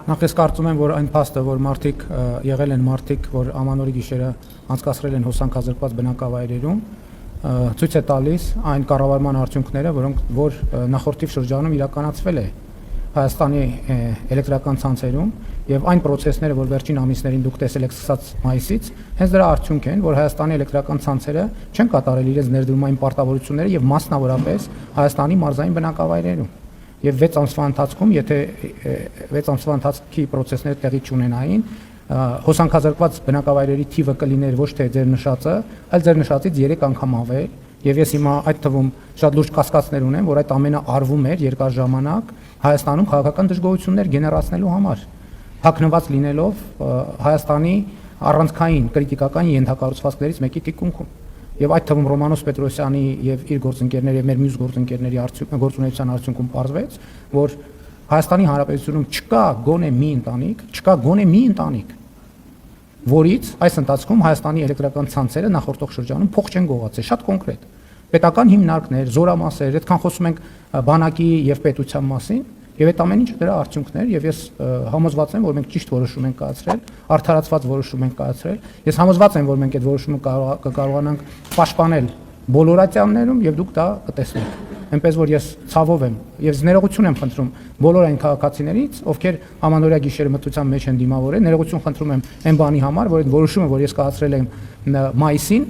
Նախ ես կարծում եմ, որ այն փաստը, որ մարդիկ եղել են մարդիկ, որ ամանորի գիշերը անցկացրել են հոսանքազրկված բնակավայրերում, ցույց է տալիս այն կառավարման արդյունքները, որ նախորդիվ շրջանում իրականացվել է Հայաստանի էլեկտրական ցանցերում եւ այն process-ները, որ վերջին ամիսներին դուք տեսել եք սկսած մայիսից, հենց դրա արդյունք են, որ Հայաստանի էլեկտրական ցանցերը չեն կատարել իրենց ներդրումային պարտավորությունները եւ մասնավորապես Հայաստանի մարզային բնակավայրերում։ Եվ 6 ամսվա ընթացքում, եթե 6 ամսվա ընթացքի process-ները տեղի չունենային, հոսանքազրկված բնակավայրերի թիվը կլիներ ոչ թե ձեր նշածը, այլ ձեր նշածից 3 անգամ ավել, եւ ես հիմա այդ թվում շատ լուրջ կասկածներ ունեմ, որ այդ ամենը արվում էր երկար ժամանակ Հայաստանում քաղաքական դժգոհություններ գեներացնելու համար, հագնված լինելով Հայաստանի առանցքային կրիտիկական ենթակառուցվածքներից մեկի թիկունքում։ Եվ այդ թվում Ռոմանոս Պետրոսյանի եւ իր գործընկերների եւ մեր մյուս գործընկերների գործունեության արդյունքում պարզվեց, որ Հայաստանի Հանրապետությունում չկա գոնե մի ընտանիք, որից այս ընթացքում Հայաստանի էլեկտրական ցանցերը նախորդող շրջանում փող չեն գողացել, շատ կոնկրետ։ Պետական հիմնարկներ, զորամասեր, այդքան խոսում ենք բանակի եւ պետության մասին, եւ այդ ամեն ինչը դրա արդյունքն էր, եւ ես համոզված եմ, որ մենք ճիշտ որոշում ենք կայացրել, արդարացված որոշում ենք կայացրել։ Ես համոզված եմ, որ մենք այդ որոշումը կկարողանանք պաշտպանել բոլորատյաններում եւ դուք դա կտեսնեք։ Այնպես որ ես ցավով եմ եւ ներողություն եմ խնդրում բոլոր այն քաղաքացիներից, ովքեր ամանորյա գիշերը մթության մեջ են դիմավորել, ներողություն խնդրում եմ այն բանի համար, որ այդ որոշումը, որ ես կայացրել եմ մայիսին,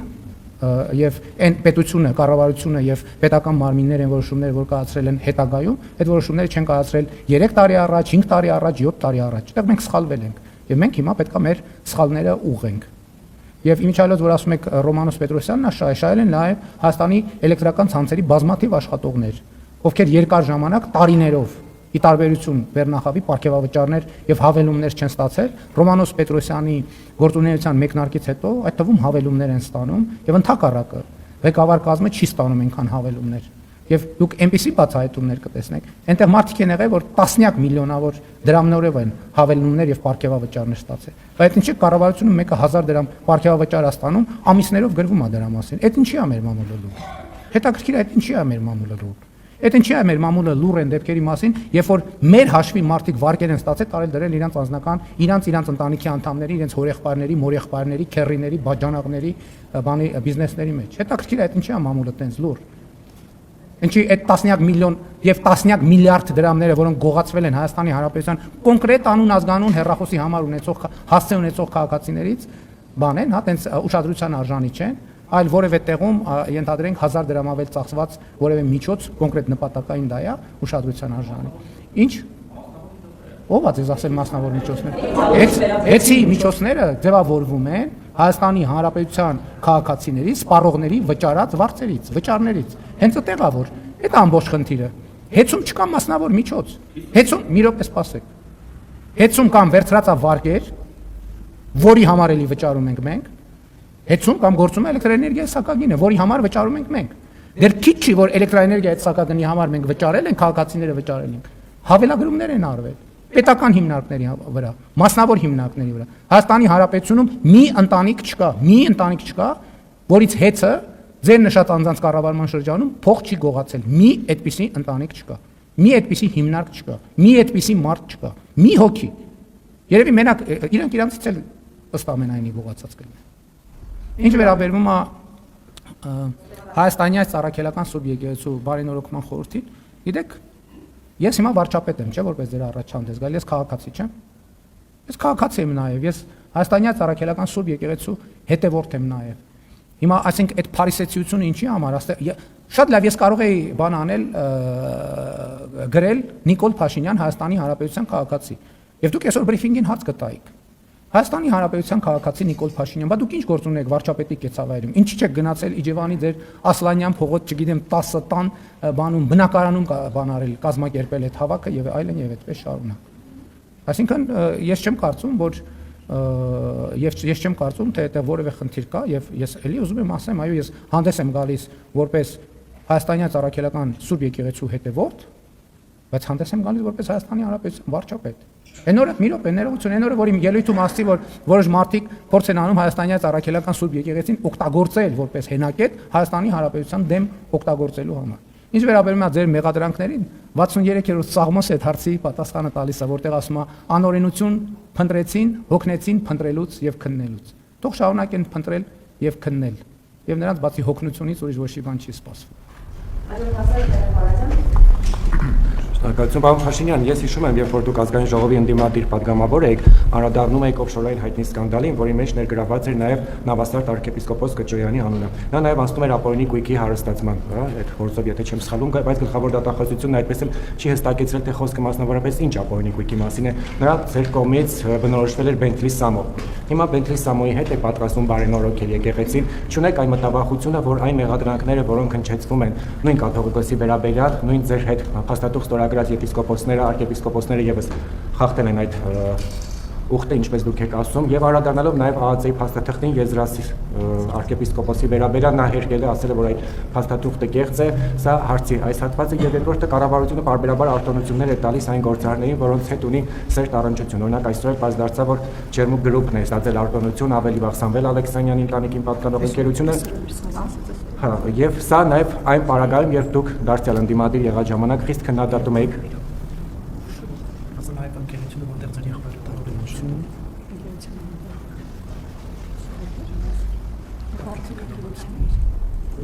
եւ այն պետությունը, կառավարությունը եւ պետական մարմիններ են որոշումներ, որ կայացրել են հետագայում, այդ որոշումները չեն կայացրել 3 տարի առաջ, 5 տարի առաջ, 7 տարի առաջ։ Այդտեղ մենք սխալվել ենք եւ մենք հիմա պետք է մեր սխալները ուղղենք։ Եվ իմիջիալոց, որ ասում եք Ռոմանոս Պետրոսյանն, շահել են նաեւ Հայաստանի էլեկտրական ցանցերի բազմաթիվ աշխատողներ, ովքեր երկար ժամանակ տարիներով ի տարբերություն Բեռնախավի պարգևավճարներ եւ հավելումներ չեն ստացել, Ռոմանոս Պետրոսյանի գործունեության մեկնարկից հետո այդ թվում հավելումներ են ստանում եւ ընդհակառակը ղեկավար կազմը չի ստանում այնքան հավելումներ։ Եվ դուք այնպիսի բացահայտումներ կտեսնեք, այնտեղ մարդիկ են եղել, որ տասնյակ միլիոնավոր դրամներով են հավելումներ եւ պարգևավճարներ ստացել։ Բայց ինչի կառավարությունը մեկը 1000 դրամ պարգևավճար է ստանում, ամիսներով գրվում է դրա մասին։ Այդ ինչի է մեր մամուլը լուր։ Հետաքրքիր է այդ ինչի է մեր մամուլը լուր։ Այդ ինչի է մեր մամուլը լուր են դեպքերի մասին, երբ որ մեր հաշվի մարդիկ վարկեր են ստացել, տարել դրել իրենց անձնական, իրենց ընտանիքի անդամների, իրենց հորեղբայրների, մորեղբայրների, քեռիների, բաժանաղների, բանի բիզնեսների մեջ։ Հետաքրքիր է այդ ինչի է մամուլը տենց լուր։ Ինչի այդ տասնյակ միլիոն եւ տասնյակ միլիարդ դրամները, որոնք գողացվել են Հայաստանի Հանրապետության կոնկրետ անուն ազգանուն հեռախոսի համար ունեցող հասցե ունեցող քաղաքացիներից, բան են, հա, տենց ուշադրության արժանի չեն, այլ որևէ տեղում ենթադրենք 1000 դրամ ավել ծախսված որևէ միջոց կոնկրետ նպատակային դա է ուշադրության արժանի։ Ինչ ով է ձեզ ասել մասնավոր միջոցներ։ Էցի միջոցները ձևավորվում են Հայաստանի Հանրապետության քաղաքացիների, սպառողների վճարած վարձերից, վճարներից։ Հենց այդտեղ է որ այդ ամբողջ խնդիրը։ Հեծում չկա մասնավոր միջոց։ Հեծում մի րոպե սպասեք։ Հեծում կամ վերցրածա վարկեր, որի համար էլի վճարում ենք մենք։ Հեծում կամ գործում է էլեկտրաէներգիայի սակագինը, որի համար վճարում ենք մենք։ Դեռ քիչ չի, որ էլեկտրաէներգիայի սակագնի համար մենք վճարել ենք, քաղաքացիները վճարել են։ Հավելագրումներ են արվել պետական հիմնարկների վրա, մասնավոր հիմնարկների վրա։ Հայաստանի Հանրապետությունում մի ընտանիք չկա, որից հեծը ձեր նշած անձանց կառավարման շրջանում փող չի գողացել։ Մի այդպիսի ընտանիք չկա, մի այդպիսի հիմնարկ չկա, մի այդպիսի մարդ չկա, մի հոգի։ Երևի մենակ իրանք իրանցից էլ ըստ ամենայնի գողացած կլինեն։ Ինչ վերաբերվում է Հայաստանի ծառայական սուրբ եկեղեցու բարենորոգման խորհրդին, գիտեք, ես հիմա վարչապետ եմ, չէ՞, որպես ձեր առաջադեմ գալ, ես քաղաքացի չեմ։ Ես քաղաքացի եմ նաև, ես Հայաստանի ծառայական սուրբ եկեղեցու հետևորդ եմ նաև։ Հիմա ասենք այդ փարիսեցիությունը ինչի համար, շատ լավ ես կարող էի բան անել, գրել Նիկոլ Փաշինյան Հայաստանի Հանրապետության քաղաքացի։ Եվ դուք այսօր բրիֆինգին հաց կտայիք։ Հայաստանի Հանրապետության քաղաքացի Նիկոլ Փաշինյան, բա դուք ինչ գործ ունեք վարչապետի կեցավայրում։ Ինչի՞ չեք գնացել Իջևանի ձեր Ասլանյան փողոց, չգիտեմ, 10 տան բանում բնակարանում բան արել, կազմակերպել այդ հավաքը եւ այլն եւ այդպես շարունակ։ Այսինքն ես չեմ կարծում, թե դա որևէ խնդիր կա եւ ես էլի ուզում եմ ասեմ, այո, ես հանդես եմ գալիս որպես Հայաստանի ծառայական սուրբ եկեղեցու հետևորդ, բայց հանդես եմ գալիս որպես Հայաստանի Հանրապետության վարչապետ։ Այն օրը մի րոպե ներողություն, այն օրը որ իմ ելույթում ասացի, որ որոշ մարդիկ փորձ են անում Հայաստանի ծառայական սուրբ եկեղեցին օգտագործել որպես հենակետ Հայաստանի Հանրապետության դեմ օգտագործելու համար։ Ինչ վերաբերում է ձեր մեղադրանքներին, 63-րդ Սաղմոսը այդ հարցի պատասխանը տալիս է, որտեղ ասում է անօրենություն փնտրեցին, հոգնեցին փնտրելուց եւ քննելուց։ Թող շարունակեն փնտրել եւ քննել։ Եվ նրանց բացի հոգնությունից ուրիշ ոչ մի բան չի սպասվում։ Շնորհակալություն, պարոն Փաշինյան, ես հիշում եմ, երբ որ դուք ազգային ժողովի ընդդիմադիր падգամավոր եք, անդրադառնում եք օֆշորային հայտնի սկանդալին, որի մեջ ներգրավված էր նաև Նավաստարտ arczepiskopos Կոճոյանի անունը։ Նա նաև անցնում էր ապօրինի գույքի հարստացման, այդ գործով, եթե չեմ սխալվում, բայց գլխավոր դատախազությունը այդպես էլ չի հստակեցրել, թե խոսքը մասնավորապես ինչ ապօրինի գույքի մասին է։ Նրա ձեր կողմից բնորոշվել էր Bentley Samo։ Հիմա Bentley Samo-ի հետ է պատրաստվում բարենորոգել եկեղեցին, չունեք այն մտավախությունը, որ այն մեղադրանքները, որոնք հնչեցվում են նույն կաթողիկոսի վերաբերյալ, նույն ձեր հետ փաստաթուղթ ստորագրած եպիսկոպոսները, arczepiskoposները եւս խախտել են այդ ուխտը, ինչպես դուք եք ասում, եւ անդրադառնալով նաեւ ԱԱԾ-ի փաստաթղթին Եզրասի arczepiskoposi վերաբերյալ նա հերքել է, ասել է, որ այդ փաստաթուղթը կեղծ է, սա հարցի այս հատվածը եւ երկրորդը կառավարությունը պարբերաբար արտոնություններ է տալիս այն գործարարներին, որոնց հետ ունի սերտ առնչություն։ Օրինակ այսօր էլ բաց դարձավ, որ Ջերմուկ գրուպն է ստացել արտոնություն, ավելի վաղ Սամվել Ալեքսանյանի ընտանիքին պատկանող ընկերությունը։ Հա, եւ սա նաեւ այն պարագայում, երբ դուք դարձյալ ընդդիմադիր եղած ժամանակ խիստ քննադատում եք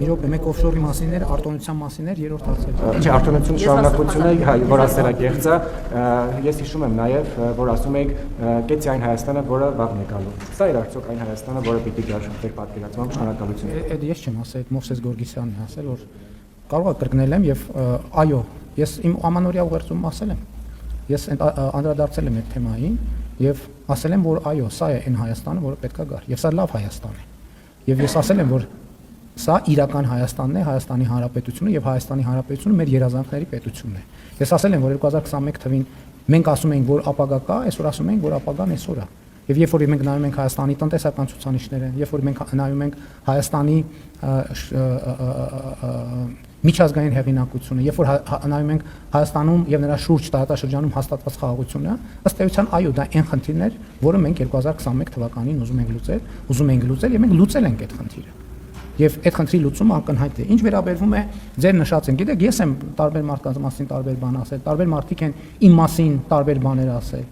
Իրոք մեկ օֆշորի մասին էր, արտոնության մասին էր, երրորդ հարցը։ Ինչ արտոնություն շարունակությունը, որ ասել եք եղծը, ես հիշում եմ նաև, որ ասում եք կեցի այն Հայաստանը, որը վաղն է գալու։ Սա էր արդյոք այն Հայաստանը, որը պիտի գար ձեր պատկերացմամբ, շնորհակալություն։ Այդ ես չեմ ասել, այդ Մովսես Գորգիսյանն է ասել, որ կարող է կրկնել եմ եւ այո, ես իմ ամանորյա ուղերձում ասել եմ։ Ես անդրադարձել եմ այդ թեմային եւ ասել եմ, որ այո, սա է այն Հայաստանը, որը պետք է գար, եւ սա լավ Հայաստան է։ Եվ ես ասել եմ, որ սա իրական Հայաստանն է, Հայաստանի Հանրապետությունը եւ Հայաստանի Հանրապետությունը մեր երազանքների պետությունն է։ Ես ասել եմ, որ 2021 թվին մենք ասում ենք, որ ապագա կա, այսօր ասում ենք, որ ապագան այսօր է։ Եվ երբ որ մենք նայում ենք Հայաստանի տնտեսական ցուցանիշները, երբ որ մենք նայում ենք Հայաստանի միջազգային հեղինակությունը, երբ որ նայում ենք Հայաստանում եւ նրա շուրջ տարածաշրջանում հաստատված խաղաղությունը, ըստ էության այո, դա այն խնդիրն էր, որը մենք 2021 թվականին ուզում ենք լուծել եւ մենք լուծել ենք այդ խնդիրը։ Եվ այդ խնդրի լուծումը ակնհայտ է։ Ինչ վերաբերվում է ձեր նշած են, գիտեք, ես եմ տարբեր մարդկանց մասին տարբեր բան ասել, տարբեր մարդիկ են իմ մասին տարբեր բաներ ասել։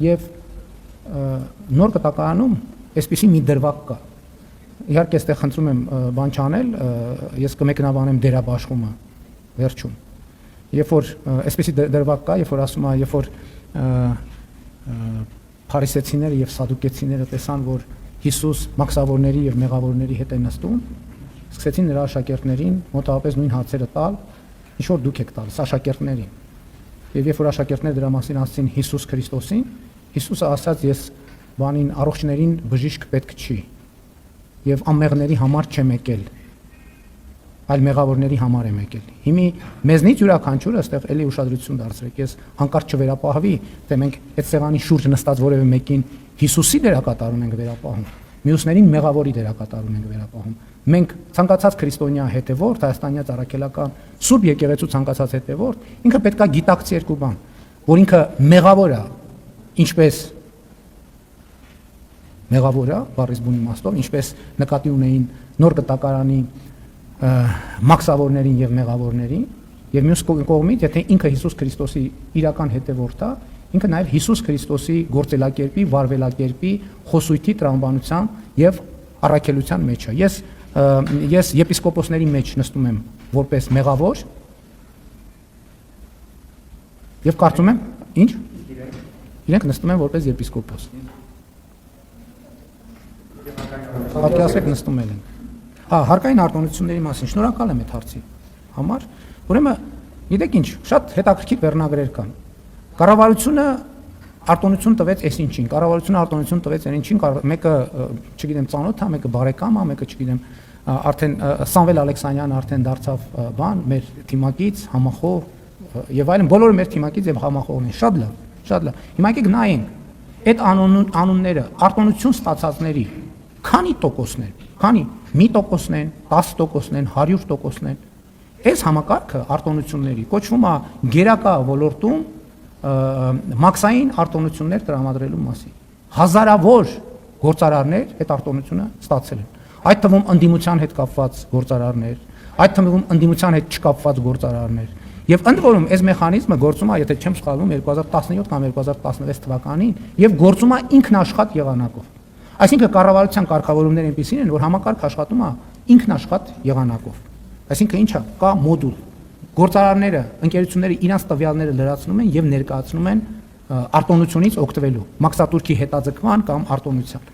Եվ նոր կտակարանում այսպիսի մի դրվագ կա։ Իհարկե, այստեղ խնդրում եմ բան չանել, ես կմեկնաբանեմ դերաբաշխումը վերջում։ Երբ որ այսպիսի դրվագ կա, երբ որ ասում է, երբ որ փարիսեցիները եւ սադուկեցիները տեսան, որ Հիսուս մաքսավորների եւ մեղավորների հետ է նստում, սկսեցին նրա աշակերտներին մոտավորապես նույն հացերը տալ, ինչ որ դուք եք տալիս աշակերտներին։ Եվ երբ որ աշակերտները դրա մասին ասացին Հիսուս Քրիստոսին, Հիսուսը ասաց, ես բանին առողջներին բժիշկ պետք չի եւ անմեղների համար չեմ եկել, այլ մեղավորների համար եմ եկել։ Հիմի մեզնից յուրաքանչյուրը այստեղ էլի ուշադրություն դարձրեք, ես հանկարծ չվերապահվի, թե մենք այդ սեղանի շուրջ նստած որևէ մեկին Հիսուսի դերակատարում ենք վերապահում, մյուսներին մեղավորի դերակատարում ենք վերապահում։ Մենք ցանկացած քրիստոնյա հետևորդ, հայաստանյա ծառայելական Սուրբ եկեղեցու ցանկացած հետևորդ, ինքը պետքա գիտակցի երկու բան, որ ինքը մեղավոր է, ինչպես մեղավոր է, բառից բուն իմաստով, ինչպես նկատի ունեին նոր կտակարանի մաքսավորներին եւ մեղավորներին, եւ մյուս կողմից, եթե ինքը Հիսուս Քրիստոսի իրական հետևորդ է, ինքը նաև Հիսուս Քրիստոսի գործելակերպի, վարվելակերպի, խոսույթի տրամաբանության եւ առաքելության մեջ է։ Ես եպիսկոպոսների մեջ նստում եմ որպես մեղավոր եւ կարծում եմ, ինչ? Իրենք նստում են որպես եպիսկոպոս։ Պատկերացրեք նստում են։ Հարկային արտոնությունների մասին շնորհակալ եմ այդ հարցի համար։ Ուրեմն, գիտեք ինչ, շատ հետաքրքիր վերնագրեր կան։ Կառավարությունը արտոնություն տվեց այս ինչին, կառավարությունը արտոնություն տվեց այն ինչին, մեկը, չգիտեմ, ծանոթ է, մեկը բարեկամ է, մեկը, չգիտեմ, արդեն Սամվել Ալեքսանյանը արդեն դարձավ բան, մեր թիմակից, համախոհ եւ այլն, բոլորը մեր թիմակից եւ համախոհն են, շատ լավ, շատ լավ։ Հիմա եկեք նայենք այդ անունները արտոնություն ստացածների քանի տոկոսն են, քանի 1% են, 10% են, 100% են։ Այս համակարգը արտոնությունների կոչվում է գերակա ոլորտում մաքսային արտոնություններ տրամադրելու մասին։ Հազարավոր գործարարներ այդ արտոնությունը ստացել են։ Այդ թվում ընդդիմության հետ կապված գործարարներ, այդ թվում ընդդիմության հետ չկապված գործարարներ։ Եվ ընդ որում այս մեխանիզմը գործում է, եթե չեմ սխալվում, 2017 կամ 2016 թվականին եւ գործում է ինքնաշխատ եղանակով։ Այսինքն կառավարության կարգավորումները այնպիսին են, որ համակարգ աշխատում է ինքնաշխատ եղանակով։ Այսինքն ինչա, կա մոդուլ։ Գործարարները, ընկերությունները իրանց տվյալները լրացնում են եւ ներկայացնում են արտոնությունից օգտվելու, մաքսատուրքի հետաձգման կամ արտոնության։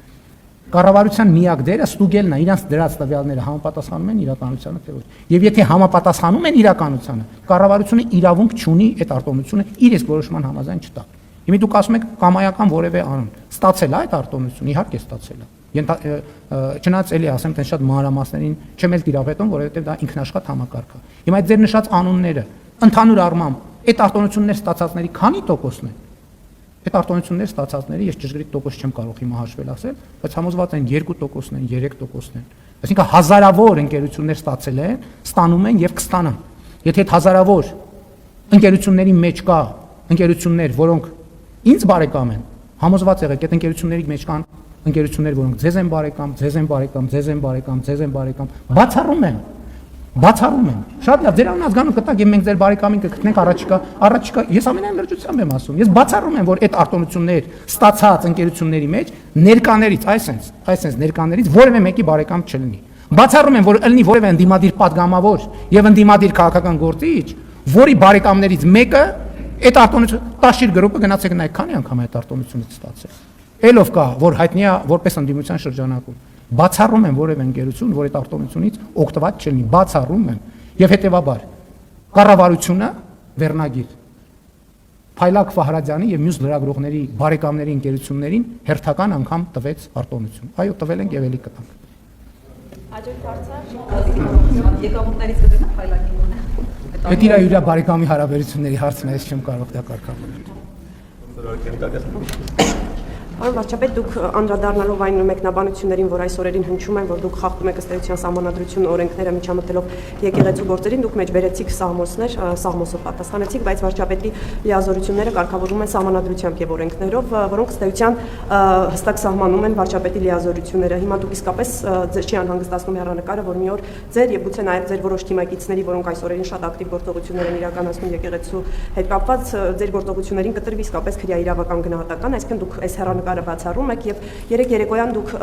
Կառավարության միակ դերը ստուգելն է, իրանց դրած տվյալները համապատասխանում են իրականությանը թե ոչ։ Եվ եթե համապատասխանում են իրականությանը, կառավարությունը իրավունք չունի այդ արտոնությունը իր իսկ որոշման համաձայն չտա։ Հիմա դուք ասում եք կամայական որևէ անուն, ստացել է այդ արտոնությունը, իհարկե ստացել է։ Չնայած էլի ասեմ, թե շատ մանրամասներին չեմ էլ դիրապետում, որովհետև դա ինքնաշխատ համակարգ է։ Հիմա այդ ձեր նշած անունները ընդհանուր առմամբ այդ արտոնություններ ստացածների քանի տոկոսն են։ Այդ արտոնություններ ստացածների ես ճշգրիտ տոկոս չեմ կարող հիմա հաշվել ասել, բայց համոզված են 2%-ն են, 3%-ն են։ Այսինքն հազարավոր ընկերություններ ստացել են, ստանում են եւ կստանան։ Եթե այդ հազարավոր ընկերությունների մեջ կա ընկերություններ, որոնք ինձ բարեկամ են, համոզված եղեք, այդ ընկերությունների մեջ կան ընկերություններ, որոնք ձեզ են բարեկամ, ձեզ են բարեկամ, ձեզ են բարեկամ, ձեզ են բարեկամ, բացառում են։ Շատ լավ, ձեր անազգանում կտակ եւ մենք ձեր բարեկամին կգտնենք առաջիկա, ես ամենայն լրջությամբ եմ ասում։ Ես բացառում եմ, որ այդ արտոնություններ ստացած ընկերությունների մեջ ներկաներից, այսպես ներկաներից որևէ մեկի բարեկամ չլինի։ Բացառում եմ, որ ըլնի որևէ ընդդիմադիր падգամավոր եւ ընդդիմադիր քաղաքական գործիչ, որի բարեկամներից մեկը այդ արտոնությունը տաշիր գրուպը գնացեք նայեք քանի անգամ այդ արտոնությունից ստացել։ Էլով կա, որ հայտնի է որպես ընդդիմության շրջանակում։ Բացառում են որևէ ընկերություն, որ այդ արտոնությունից օգտված չլինի, բացառում են։ Եվ հետեւաբար կառավարությունը վերնագիր Փայլակ Ֆահրադյանի եւ մյուս լրագրողների բարեկամների ընկերություններին հերթական անգամ տվեց արտոնություն։ Այո, տվել ենք եւ ելի կտանք։ Աջորդ հարցը եկամուտներից կգնա Փայլակի մոնը։ Այդ իր բարեկամի հարաբերությունների հարցն է, ես չեմ կարող դա կարգավորել։ Պարոն վարչապետ, դուք անդրադառնալով այն մեկնաբանություններին, որ այս օրերին հնչում են, որ դուք խախտում եք ըստ էության սահմանադրություն օրենքները միջամտելով եկեղեցու գործերին, դուք մեջ բերեցիք սահմոսներ, սահմոսով պատասխանեցիք, բայց վարչապետի լիազորությունները կարգավորվում են սահմանադրությամբ եւ օրենքներով, որոնք ըստ էության հստակ սահմանում են վարչապետի լիազորությունները։ Հիմա դուք իսկապես ձեզ չի անհանգստացնում հեռանկարը, որ մի օր ձեր եւ գուցե նաեւ ձեր որոշ թիմակիցների, որոնք այս օրերին շատ ակտիվ գործողություններ են իրականացնում եկեղեցու հետ կապված, ձեր գործողություններին կտրվի իսկապես քրեաիրավական գնահատական, այսինքն դուք այս հեռանկարը բացառում եք եւ երեք երեկոյան դուք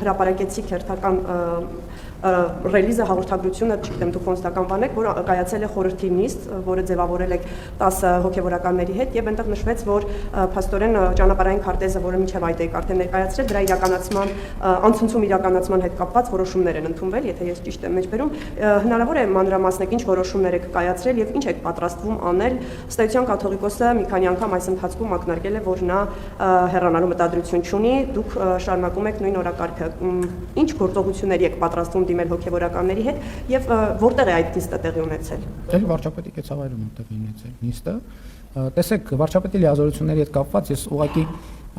հրապարակեցիք հերթական ռելիզը հաղորդագրությունը, չգիտեմ դուք ոնց դա կանվանեք, որ կայացել է խորհրդի նիստ, որը ձևավորել եք 10 հոգևորականների հետ եւ այնտեղ նշվեց, որ փաստորեն ճանապարհային քարտեզը, որը միջև այդ եք արդեն ներկայացրել, դրա իրականացման անցնցում իրականացման հետ կապված որոշումներ են ընդունվել, եթե ես ճիշտ եմ մեջբերում, հնարավոր է մանրամասնեք ինչ որոշումներ եք կայացրել եւ ինչ եք պատրաստվում անել։ Ըստ էության կաթողիկոսը մի քանի անգամ այս ընթացքում ակնարկել է, որ նա հեռանալու մտադրություն չունի, դուք շարունակում եք նույն օրակարգը։ Ինչ գործողությունների եք պատրաստվում դիմել հոգևորականների հետ եւ որտեղ է այդ նիստը տեղի ունեցել։ Դե վարչապետի կեցավայրում է տեղի ունեցել նիստը։ Տեսեք, վարչապետի լիազորությունների հետ կապված ես ուղղակի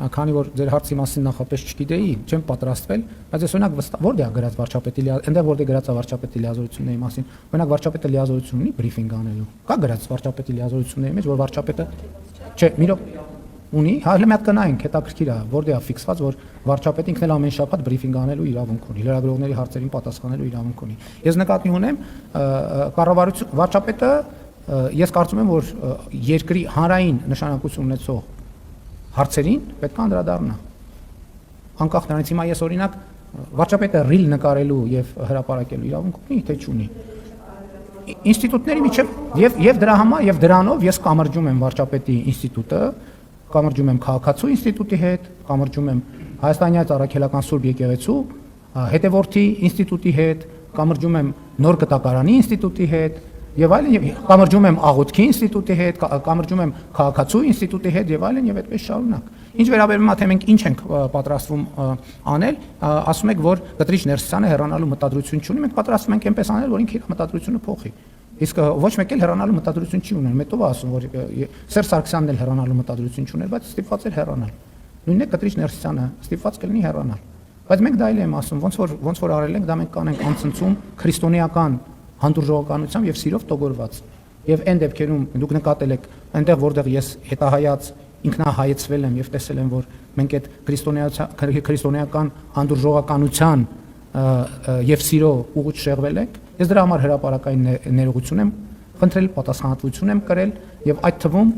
քանի որ ձեր հարցի մասին նախապես չգիտեի, չեմ պատրաստվել, բայց ես օրինակ որտեղ է գրած վարչապետի այնտեղ որտեղ գրած է վարչապետի լիազորությունների մասին, օրինակ վարչապետը լիազորություն ունի բրիֆինգ անելու։ Կա գրած վարչապետի լիազորությունների մեջ, որ վարչապետը չէ, մի ունի, հələ մի հատ կնայենք, հետաքրքիր է, որտեղ է ֆիքսված, որ վարչապետը ինքն էլ ամեն շաբաթ բրիֆինգ անելու իրավունք ունի, լրագրողների հարցերին պատասխանելու իրավունք ունի։ Ես նկատի ունեմ, կառավարություն վարչապետը, ես կարծում եմ, որ երկրի հանրային նշանակություն ունեցող հարցերին պետք է անդրադառնա։ Անկախ նրանից հիմա ես օրինակ վարչապետը ռիլ նկարելու եւ հրապարակելու իրավունք ունի, թե չունի։ Ինստիտուտների միջև եւ դրա համար եւ դրանով ես կամրջում եմ վարչապետի ինստիտուտը, կամրջում եմ քաղաքացու ինստիտուտի հետ, կամրջում եմ Հայաստանյան առաքելական Սուրբ եկեղեցու հետևորդի ինստիտուտի հետ, կամրջում եմ Նոր կտակարանի ինստիտուտի հետ եւ այլն, կամրջում եմ աղոթքի ինստիտուտի հետ, կամրջում եմ քաղաքացու ինստիտուտի հետ եւ այլն եւ այդպես շարունակ։ Ինչ վերաբերում է թե մենք ինչ ենք պատրաստվում անել, ասում եք, որ Կտրիչ Ներսիսյանը հեռանալու մտադրություն չունի, մենք պատրաստվում ենք այնպես անել, որ ինքը իր մտադրությունը փոխի։ Իսկ ոչ մեկ էլ հեռանալու մտադրություն չի ունել։ Մետով ասում, որ Սերժ Սարգսյանն էլ հեռանալու մտադրություն չուներ, բայց ստիպված էր հեռանալ։ Նույնն է Կտրիչ Ներսիսյանը ստիպված կլինի հեռանալ։ Բայց մենք դա էլ եմ ասում, ոնց որ արել ենք, դա մենք կանենք անցնցում քրիստոնեական հանդուրժողականությամբ եւ սիրով տողորված։ Եվ այն դեպքերում դուք նկատել եք, այնտեղ որտեղ ես հետահայաց ինքնահայեցվել եմ եւ տեսել եմ, որ մենք այդ քրիստոնեական հանդուրժողականության եւ սիրո ուղուց շեղվել ենք, Ես դրա համար հրապարակային ներողություն եմ խնդրել, պատասխանատվություն եմ կրել եւ այդ թվում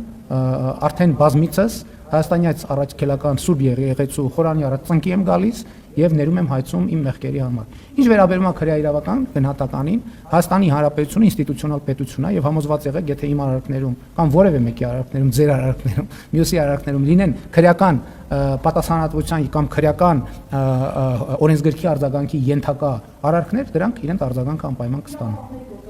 արդեն բազմիցս Հայաստանից առաքելական Սուրբ Եղեցու խորանի առաջ ծնկի եմ գալիս եւ ներում եմ հայցում իմ մեղքերի համար։ Ինչ վերաբերում է քրեաիրավական գնահատականին, Հայաստանի Հանրապետությունը ինստիտուցիոնալ պետություն է եւ համոզված եղեք, եթե իմ արարքներում կամ որևէ մեկի արարքներում, ձեր արարքներում, մյուսի արարքներում լինեն քրեական պատասխանատվության կամ քրեական օրենսգրքի արձագանքի ենթակա արարքներ, դրանք իրենց արձագանքը անպայման կստանան։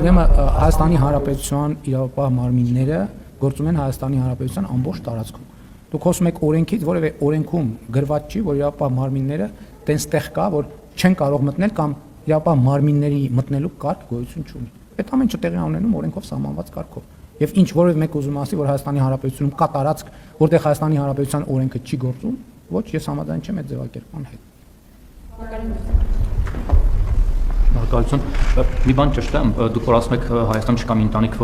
Ուրեմն Հայաստանի Հանրապետության իրավապահ մարմինները գործում են Հայաստանի Հանրապետության ամբողջ տարածքում։ Դուք խոսում եք օրենքից, որևէ օրենքում գրված չի, որ իրավապահ մարմինները տենստեղ կա, որ չեն կարող մտնել կամ իրավապահ մարմինների մտնելու կարգ գոյություն չունի։ Այդ ամենը տեղի ունենում օրենքով սահմանված կարգով։ Եվ ինչ որևէ մեկ ուզում ասի, որ Հայաստանի Հանրապետությունում կա տարածք, որտեղ Հայաստանի Հանրապետության օրենքը չի գործում, ոչ, ես համաձայն չեմ այդ ձևակերպման հետ։ Շնորհակալություն։ Մի բան ճշտեմ, դուք որ ասում եք Հայաստանում չկա մի ընտանիք,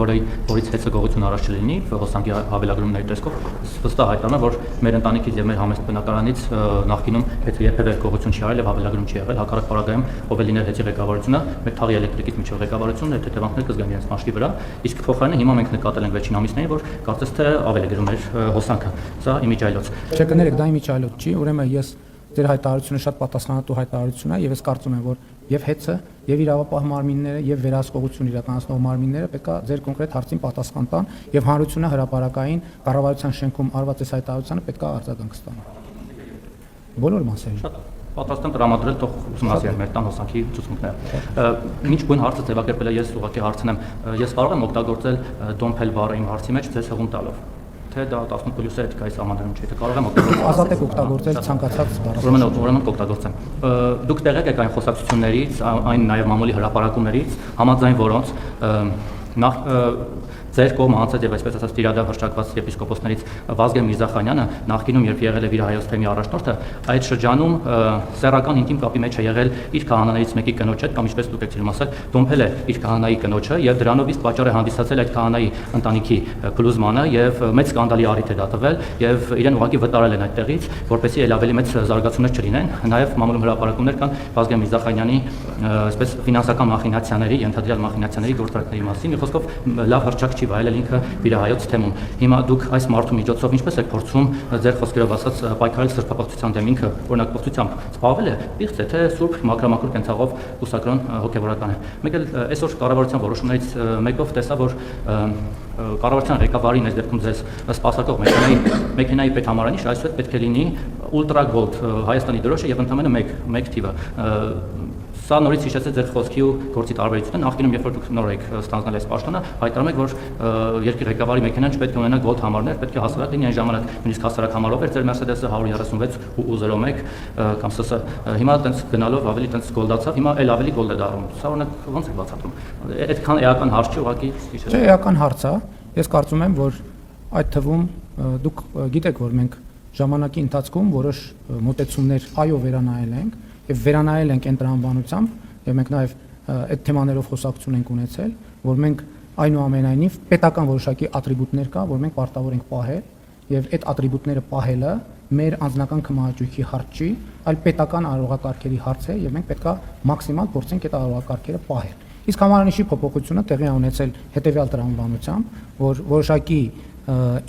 որից հեծը գողություն առաջ չլինի, հոսանքի հավելագրումների տեսքով, վստահ հայտարարում է, որ մեր ընտանիքից եւ մեր համեստ բնակարանից նախկինում հեծը երբևէ գողություն չի արել եւ հավելագրում չի եղել, հակառակ պարագայում ով է լինել հեծի ղեկավարությունը, մեր թաղի էլեկտրիկից միջև ղեկավարությունն այդ հետևանքները կզգան իրենց մասշտի վրա, իսկ փոխարենը հիմա մենք նկատել ենք վերջին ամիսներին, որ կարծես թե ավելի գրում էր հոսանքը։ Սա իմիջայլոց։ Չկներեք, դա իմիջայլոց չի, ուրեմն ես ձեր հայտարարությունը շատ պատասխանատու հայտարարություն է եւ ես կարծում եմ, որ եւ հեծը եւ իրավապահ մարմինները եւ վերահսկողություն իրականացնող մարմինները պետք է ձեր կոնկրետ հարցին պատասխան տան եւ հանրությունը հրապարակային կառավարության շենքում արված այս հայտարարությանը պետք է արձագանք ստանա։ Բոլոր մասերին։ Շատ պատրաստ եմ տրամադրել թող ուսումնասիրեն մեր տան հոսանքի ցուցմունքները։ Ինչ բուն հարցը ձևակերպել է, ես ուղղակի հարցնեմ, ես կարող եմ օգտագործել դոմփել բառը իմ հարցի մեջ ձեզ հղում տալով։ Թե դա 18+ էթիկայի սահմաններում չի, թե կարող եմ օգտագործել։ Ազատ եք օգտագործել ցանկացած բառ։ Ուրեմն կօգտագործեմ։ Դուք տեղյակ եք այն խոսակցություններից, այն նաև մամուլի հրապարակումներից, համաձայն որոնց նախ ձեր կողմը անցած եւ այսպես ասած տիրադար հրճակված եպիսկոպոսներից Վազգեն Միրզախանյանը նախկինում երբ եղել է Վիրահայոց թեմի առաջնորդը այդ շրջանում սեռական ինտիմ կապի մեջ է եղել իր քահանաներից մեկի կնոջ հետ կամ ինչպես դուք եք ցույց ասել դոմփել է իր քահանայի կնոջը եւ դրանով իսկ պատճառ է հանդիսացել այդ քահանայի ընտանիքի փլուզմանը եւ մեծ սկանդալի առիթ է դա տվել եւ իրեն ուղղակի վտարել են այդտեղից որպեսզի ել ավելի մեծ զարգացումներ չլինեն նաեւ մամուլում հրապարակումներ կան Վազգեն Միրզախանյանի այսպես ֆինանսական մախինացիաների ենթադրյալ մախինացիաների գործարքների մասին մի խոսքով լավ հրճակ չի վայելել ինքը Վիրահայոց թեմում։ Հիմա դուք այս մարդու միջոցով ինչպես եք փորձում ձեր խոսքերով ասած պայքարել սրբապղծության դեմ ինքը օրինակ պղծությամբ զբաղվել է պիղծ է թե սուրբ մակրամակուր կենցաղով կուսակրոն հոգևորական է։ Մեկ էլ այսօր կառավարության որոշումներից մեկով տեսա որ կառավարության ղեկավարին այս դեպքում ձեզ սպասարկող մեքենայի պետհամարանիշ այսօր պետք է լինի Ultra Gold Հայաստանի դրոշը եւ ընդամենը մեկ թիվը Սա նորից հիշեցեց ձեր խոսքի ու գործի տարբերությունը նախկինում երբ որ դուք նոր եք ստանձնել այս պաշտոնը հայտարարում եք որ երկրի ղեկավարի մեքենան չպետք է ունենա գոլդ համարներ պետք է հասարակ լինի այն ժամանակ նույնիսկ հասարակ համարով էր ձեր Mercedes-ը 136.01 կամ ՍՍ հիմա տենց գնալով ավելի տենց գոլդացավ հիմա էլ ավելի գոլդ է դառնում սա օրինակ ո՞նց է բացատրում այդքան էական հարց չի ուղղակի Չէ էական հարց է ես կարծում եմ որ այդ թվում դուք գիտեք որ մենք ժամանակի ընթացքում որոշ մոտեցումներ այո վերանայել ենք եւ վերանայել ենք ընտրահանվածությամբ եւ մենք նաեւ այդ թեմաներով խոսակցություն ենք ունեցել որ մենք այնուամենայնիվ պետական որոշակի ատրիբուտներ կա որ մենք պարտավոր ենք պահել եւ այդ ատրիբուտները պահելը մեր անձնական կմահաճույքի հարց չի այլ պետական արարողակարգերի հարց է եւ մենք պետքա մաքսիմալ փորձենք այդ արարողակարգերը պահել իսկ համարանիշի փոփոխությունը տեղի ունեցել հետեւյալ տրամաբանությամբ որ որոշակի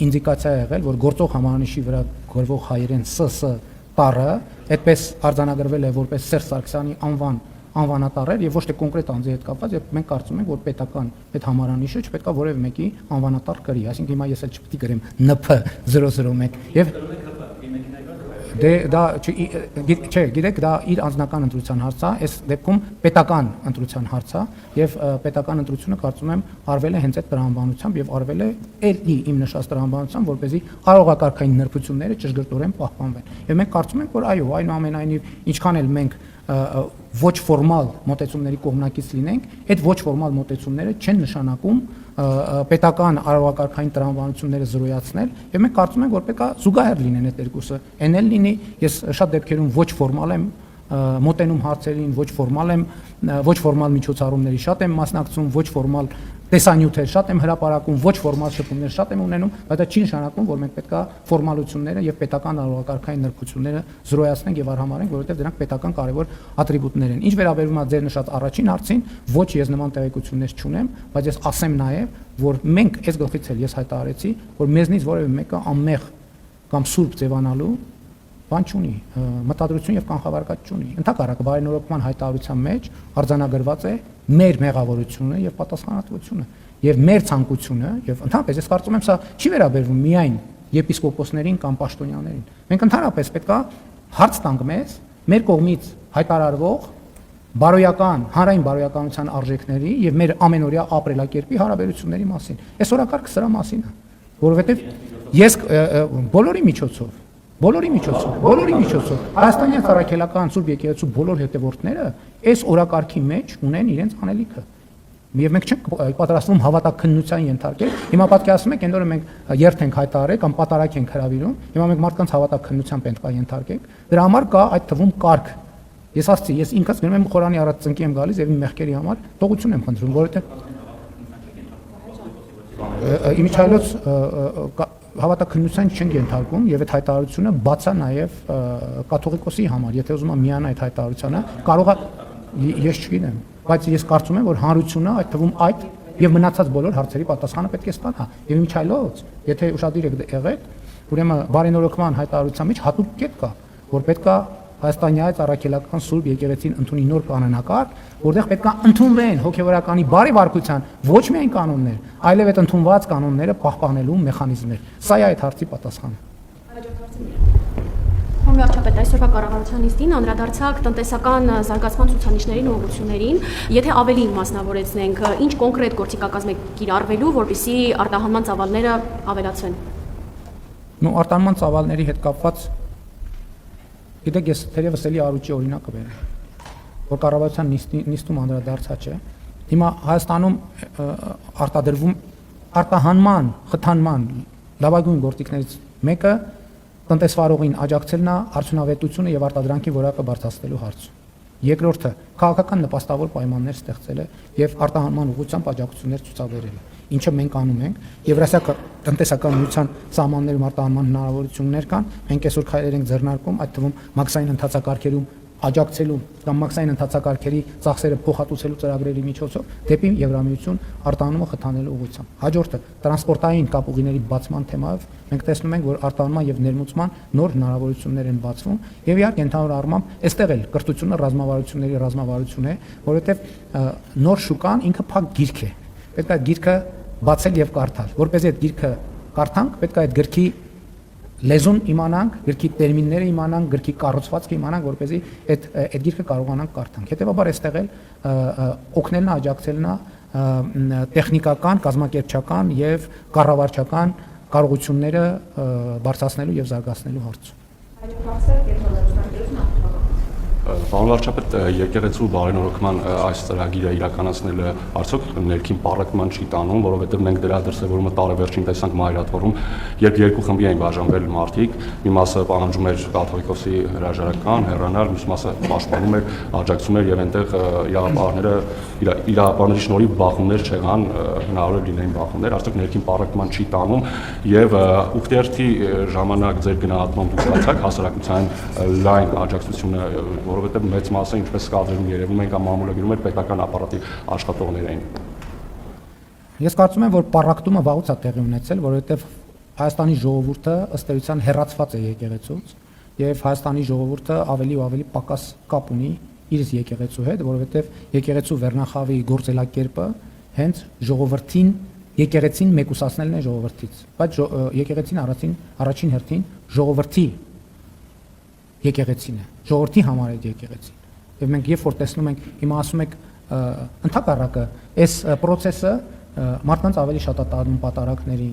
ինդիկացիա է եղել որ գործող համարանիշի վրա գրվող հայերեն ՍՍ տառը այդպես արձանագրվել է որպես Սերժ Սարգսյանի անվանատառեր եւ ոչ թե կոնկրետ անձի հետ կապված եւ մենք կարծում ենք որ պետական այդ համարանիշը չպետք է որևէ մեկի անվանատառ կրի այսինքն հիմա ես էլ չպետք է գրեմ NP001 եւ դե դա չէ գիտեք դա իր անձնական ընտրության հարց է այս դեպքում պետական ընտրության հարց է եւ պետական ընտրությունը կարծում եմ արվել է հենց այդ տրամաբանությամբ եւ արվել է էլի իմ նշած տրամաբանությամբ որպեսզի արարողակարգային նրբությունները ճշգրտորեն պահպանվեն եւ մենք կարծում ենք որ այո այնուամենայնիվ ինչքան էլ մենք ոչ ֆորմալ մոտեցումների կողմնակից լինենք, այդ ոչ ֆորմալ մոտեցումները չեն նշանակում պետական արարողակարգային տրամաբանությունները զրոյացնել, եւ մենք կարծում ենք, որ պետք է զուգահեռ լինեն այդ երկուսը։ Այն էլ լինի, ես շատ դեպքերում ոչ ֆորմալ եմ մոտենում հարցերին, ոչ ֆորմալ միջոցառումների շատ եմ մասնակցում, ոչ ֆորմալ տեսանյութեր շատ եմ հրապարակում, ոչ ֆորմալ շփումներ շատ եմ ունենում, բայց դա չի նշանակում, որ մենք պետք է ֆորմալությունները եւ պետական արարողակարգային նրբությունները զրոյացնենք եւ արհամարենք, որովհետեւ դրանք պետական կարևոր ատրիբուտներ են։ Ինչ վերաբերում է ձեր նշած առաջին հարցին, ոչ ես նման տեղեկություններ չունեմ, բայց ես ասեմ նաեւ, որ մենք այս գլխից էլ ես հայտարարեցի, որ մեզնից որևէ մեկը անմեղ կամ սուրբ ձևանալու բան չունի, մտադրություն եւ կանխավարկած չունի։ Ընդհակառակը բարենորոգման հայտարարության մեջ արձանագրված է մեր մեղավորությունը եւ պատասխանատվությունը եւ մեր ցանկությունը եւ ընդհանրապես ես կարծում եմ սա չի վերաբերվում միայն եպիսկոպոսներին կամ պաշտոնյաներին։ Մենք ընդհանրապես պետք է հարց տանք մեր կողմից հայտարարվող բարոյական, հանրային բարոյականության արժեքների եւ մեր ամենօրյա ապրելակերպի հարաբերությունների մասին։ Այս օրակարգը սրա մասին է, որովհետեւ ես բոլորի միջոցով Հայաստանի Առաքելական Սուրբ Եկեղեցու բոլոր հետևորդները այս օրակարգի մեջ ունեն իրենց անելիքը։ Եվ մենք չենք պատրաստվում հավատաքննության ենթարկել։ Հիմա պատկերացնում եք, այնօր մենք երթ ենք հայտարարել կամ պատարակ ենք հրավիրում, հիմա մենք մարդկանց հավատաքննության պետք է ենթարկենք։ Դրա համար կա այդ թվում կարգ։ Ես ասացի, ես ինքս գնում եմ Խորանի առաջ ծնկի եմ գալիս եւ իմ մեղքերի համար տողություն եմ խնդրում, որովհետեւ իմիջայլոց հավատաքննության չենք ենթարկում եւ այդ հայտարարությունը բաց է նաեւ կաթողիկոսի համար, եթե ուզում եմ միանա այդ հայտարարությանը, կարող է ես չգիտեմ, բայց ես կարծում եմ, որ հանրությունը այդ թվում այդ եւ մնացած բոլոր հարցերի պատասխանը պետք է ստանա։ Եվ իմիջայլոց, եթե ուշադիր եք եղել, ուրեմն բարենորոգման հայտարարության մեջ հատուկ կետ կա, որ պետք է Հայաստանյաց Առաքելական Սուրբ Եկեղեցին ընդունի նոր կանոնակարգ, որտեղ պետք է ընդունվեն հոգեվորականի բարի վարքության ոչ միայն կանոններ, այլև այդ ընդունված կանոնները պահպանելու մեխանիզմներ։ Սա է այդ հարցի պատասխանը։ Հոմ վարչապետ, այսօրվա կառավարության նիստին անդրադարձակ տնտեսական զարգացման ցուցանիշներին ու ուղղություններին, եթե ավելի մասնավորեցնենք, ինչ կոնկրետ գործիքակազմ է կիրառվելու, որպեսզի արտահանման ծավալները ավելացվեն։ Արտահանման ծավալների հետ կապված Գիտեք, ես թերևս էլի Արուճի օրինակը բերեմ, որ կառավարության նիստում անդրադարձած է։ Հիմա Հայաստանում արտադրվում արտահանման, խթանման լավագույն գործիքներից մեկը տնտեսվարողին աջակցելն է արդյունավետությունը եւ արտադրանքի որակը բարձրացնելու հարցում։ Երկրորդը քաղաքական նպաստավոր պայմաններ ստեղծելը եւ արտահանման ուղղությամբ աջակցություններ ցուցաբերելը, ինչը մենք անում ենք, Եվրասիական տնտեսական միության սահմաններում արտահանման հնարավորություններ կան, մենք այսօր քայլեր ենք ձեռնարկում, այդ թվում մաքսային ընթացակարգերում աջակցելու կամ մաքսային ընթացակարգերի ծախսերը փոխհատուցելու ծրագրերի միջոցով դեպի Եվրամիություն արտահանումը խթանելու ուղղությամբ։ Հաջորդը տրանսպորտային կապուղիների բացման թեմայով մենք տեսնում ենք, որ արտահանման եւ ներմուծման նոր հնարավորություններ են բացվում եւ իհարկե ընդհանուր առմամբ այստեղ էլ կրթությունը ռազմավարությունների ռազմավարություն է, որովհետեւ նոր շուկան ինքը փակ գիրք է։ Պետք է այդ գիրքը բացել եւ կարդալ։ Որպեսզի այդ գիրքը կարդանք, պետք է այդ գրքի լեզուն իմանանք, գրքի տերմինները իմանանք, գրքի կառուցվածքը իմանանք, որպեսզի այդ գիրքը կարողանանք կարդանք։ Հետևաբար այստեղ էլ օգնելն է, աջակցելն է տեխնիկական, կազմակերպչական եւ կառավարչական կարողությունները բարձրացնելու եւ զարգացնելու հարցում։ Պարոն վարչապետ, եկեղեցու բարենորոգման այս ծրագիրը իրականացնելը արդյոք ներքին պառակտման չի տանում, որովհետև մենք դրա դրսևորումը տարեվերջին տեսանք Մայրաթորում, երբ երկու խմբի էին բաժանվել մարդիկ, մի մասը պահանջում էր կաթողիկոսի հրաժարական, հեռանալ, մյուս մասը պաշտպանում էր, աջակցում էր եւ այնտեղ իրավապահների շնորհիվ բախումներ չեղան, հնարավոր լինեին բախումներ, արդյոք ներքին պառակտման չի տանում եւ ուխտերթի ժամանակ ձեր գնահատմամբ դուք ստացաք հասարակության լայն աջակցությունը, որովհետև մեծ մասը, ինչպես կադրում երևում են կամ մամուլագիրում էր պետական ապարատի աշխատողներ էին։ Ես կարծում եմ, որ պառակտումը վաղուց է տեղի ունեցել, որովհետև Հայաստանի ժողովուրդը ըստ էության հեռացված է եկեղեցուց եւ Հայաստանի ժողովուրդը ավելի ու ավելի պակաս կապ ունի իր եկեղեցու հետ, որովհետև եկեղեցու վերնախավի գործելակերպը հենց ժողովրդին եկեղեցին մեկուսացնելն է ժողովրդից, բայց եկեղեցին առաջին հերթին ժողովրդի եկեղեցին է, ժողովրդի համար է եկեղեցին։ Եվ մենք երբ որ տեսնում ենք, հիմա ասում եք ընդհակառակը, այս process-ը մարդկանց ավելի շատ է տանում պատարակների,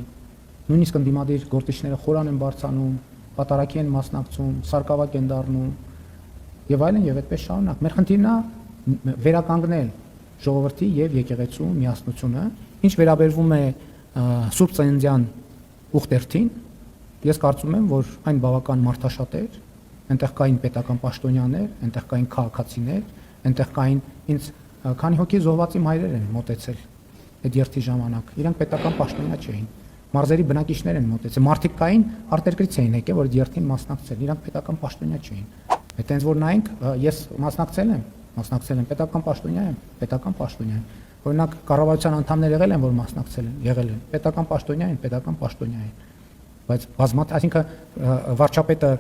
նույնիսկ ընդդիմադիր գործիչները խորան են բարձանում, պատարակի են մասնակցում, սարկավակ են դառնում եւ այլն եւ այդպես շարունակ։ Մեր խնդիրն է վերականգնել ժողովրդի եւ եկեղեցու միասնությունը, ինչ վերաբերվում է Սուրբ Ծննդյան ուխտերթին, ես կարծում եմ, որ այն բավական մարդաշատ էր, այնտեղ կային պետական պաշտոնյաներ, այնտեղ կային քաղաքացիներ, այնտեղ կային ինձ քանի հոգի զոհվածի մայրեր են մոտեցել այդ երթի ժամանակ, իրանք պետական պաշտոնյա չէին։ Մարզերի բնակիչներ են մոտեցել, մարդիկ կային արտերկրից էին եկել, որ այդ երթին մասնակցել, իրանք պետական պաշտոնյա չէին։ Այդ այնց որ նայենք, ես մասնակցել եմ, պետական պաշտոնյա եմ, պետական պաշտոնյա եմ։ Օրինակ կառավարության անդամներ եղել են, որ մասնակցել են, եղել են, պետական պաշտոնյա են։ Բայց բազմաթիվ, այսինքն վարչապետը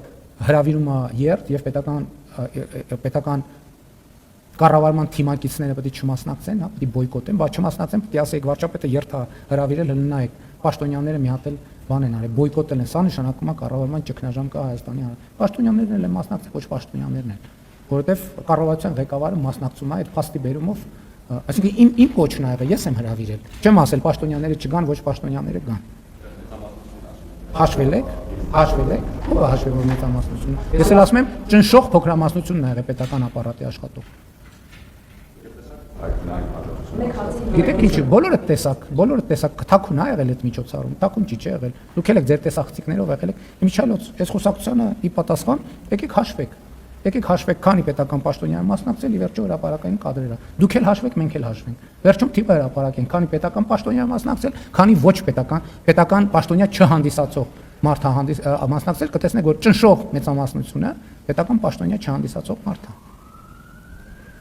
հրավիրում է երթ եւ պետական կառավարման թիմակիցները պետք է չմասնակցեն, հա, պետք է բոյկոտեն, բայց չմասնակցեն, պետք է ասեք վարչապետը երթ է հրավիրել, հննայեք, պաշտոնյաները մի հատ էլ բան են արել, բոյկոտել են, սա նշանակում է կառավարման ճգնաժամ կա Հայաստանի հանրապետությունում։ Պաշտոնյաներն էլ են մասնակցել, ոչ պաշտոնյաներն են, որովհետեւ կառավարության ղեկավարը մասնակցում է այդ փաստի բերումով, այսինքն իմ կոչն ա եղել, ես եմ հրավիրել։ Չեմ ասել պաշտոնյաները չգան, ոչ պաշտոնյաները գան։ Հաշվել եք, ով է հաշվել որ մեծամասնությունը։ Ես էլ ասում եմ, ճնշող փոքրամասնությունն ա եղել պետական ապարատի աշխատող։ Գիտեք ինչ, բոլորը տեսակ, թաքուն ա եղել այդ միջոցառում, թաքուն չի եղել։ Դուք եք ձեր տեսախցիկներով եղել եք։ Իմիջիալոց, այս խոսակցությանը ի պատասխան եկեք հաշվեք, քանի պետական պաշտոնյա մասնակցել ի վերջո հրապարակային կադրերը։ Դուք էլ հաշվեք, մենք էլ հաշվենք։ Վերջում թիվը հրապարակեն, քանի պետական պաշտոնյա մասնակցել, քանի ոչ պետական պաշտոնյա չհանդիսացող մարդ մասնակցել, կտեսնեք, որ ճնշող մեծամասնությունը պետական պաշտոնյա չհանդիսացող մարդ է։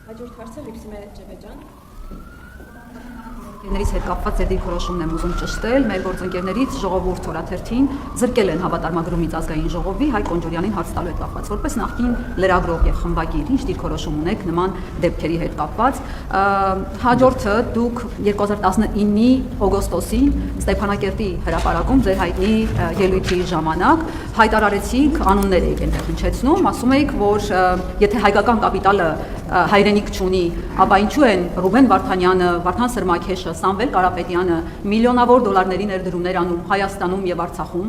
Հաջորդ հարցը Լիպսիմե Ջևեջան։ Ընկերներից հետ կապված ձեր դիրքորոշումն եմ ուզում ճշտել, մեր գործընկերներից Ժողովուրդ օրաթերթին զրկել են հավատարմագրումից ազգային ժողովի Հայկ Կոնջորյանին հարց տալու հետ կապված, որպես նախկին լրագրող եւ խմբագիր, ինչ դիրքորոշում ունեք նման դեպքերի հետ կապված։ Հաջորդը դուք 2019-ի օգոստոսին Ստեփանակերտի հրապարակում ձեր հայտնի ելույթի ժամանակ հայտարարեցիք, անուններ եք այնտեղ հնչեցնում, ասում եք, որ եթե հայկական կապիտալը հայրենիք չունի, ապա ինչու են Ռուբեն Վարդանյանը, Վարդան Սրմաքեշը, Սամվել Կարապետյանը միլիոնավոր դոլարների ներդրումներ անում Հայաստանում եւ Արցախում։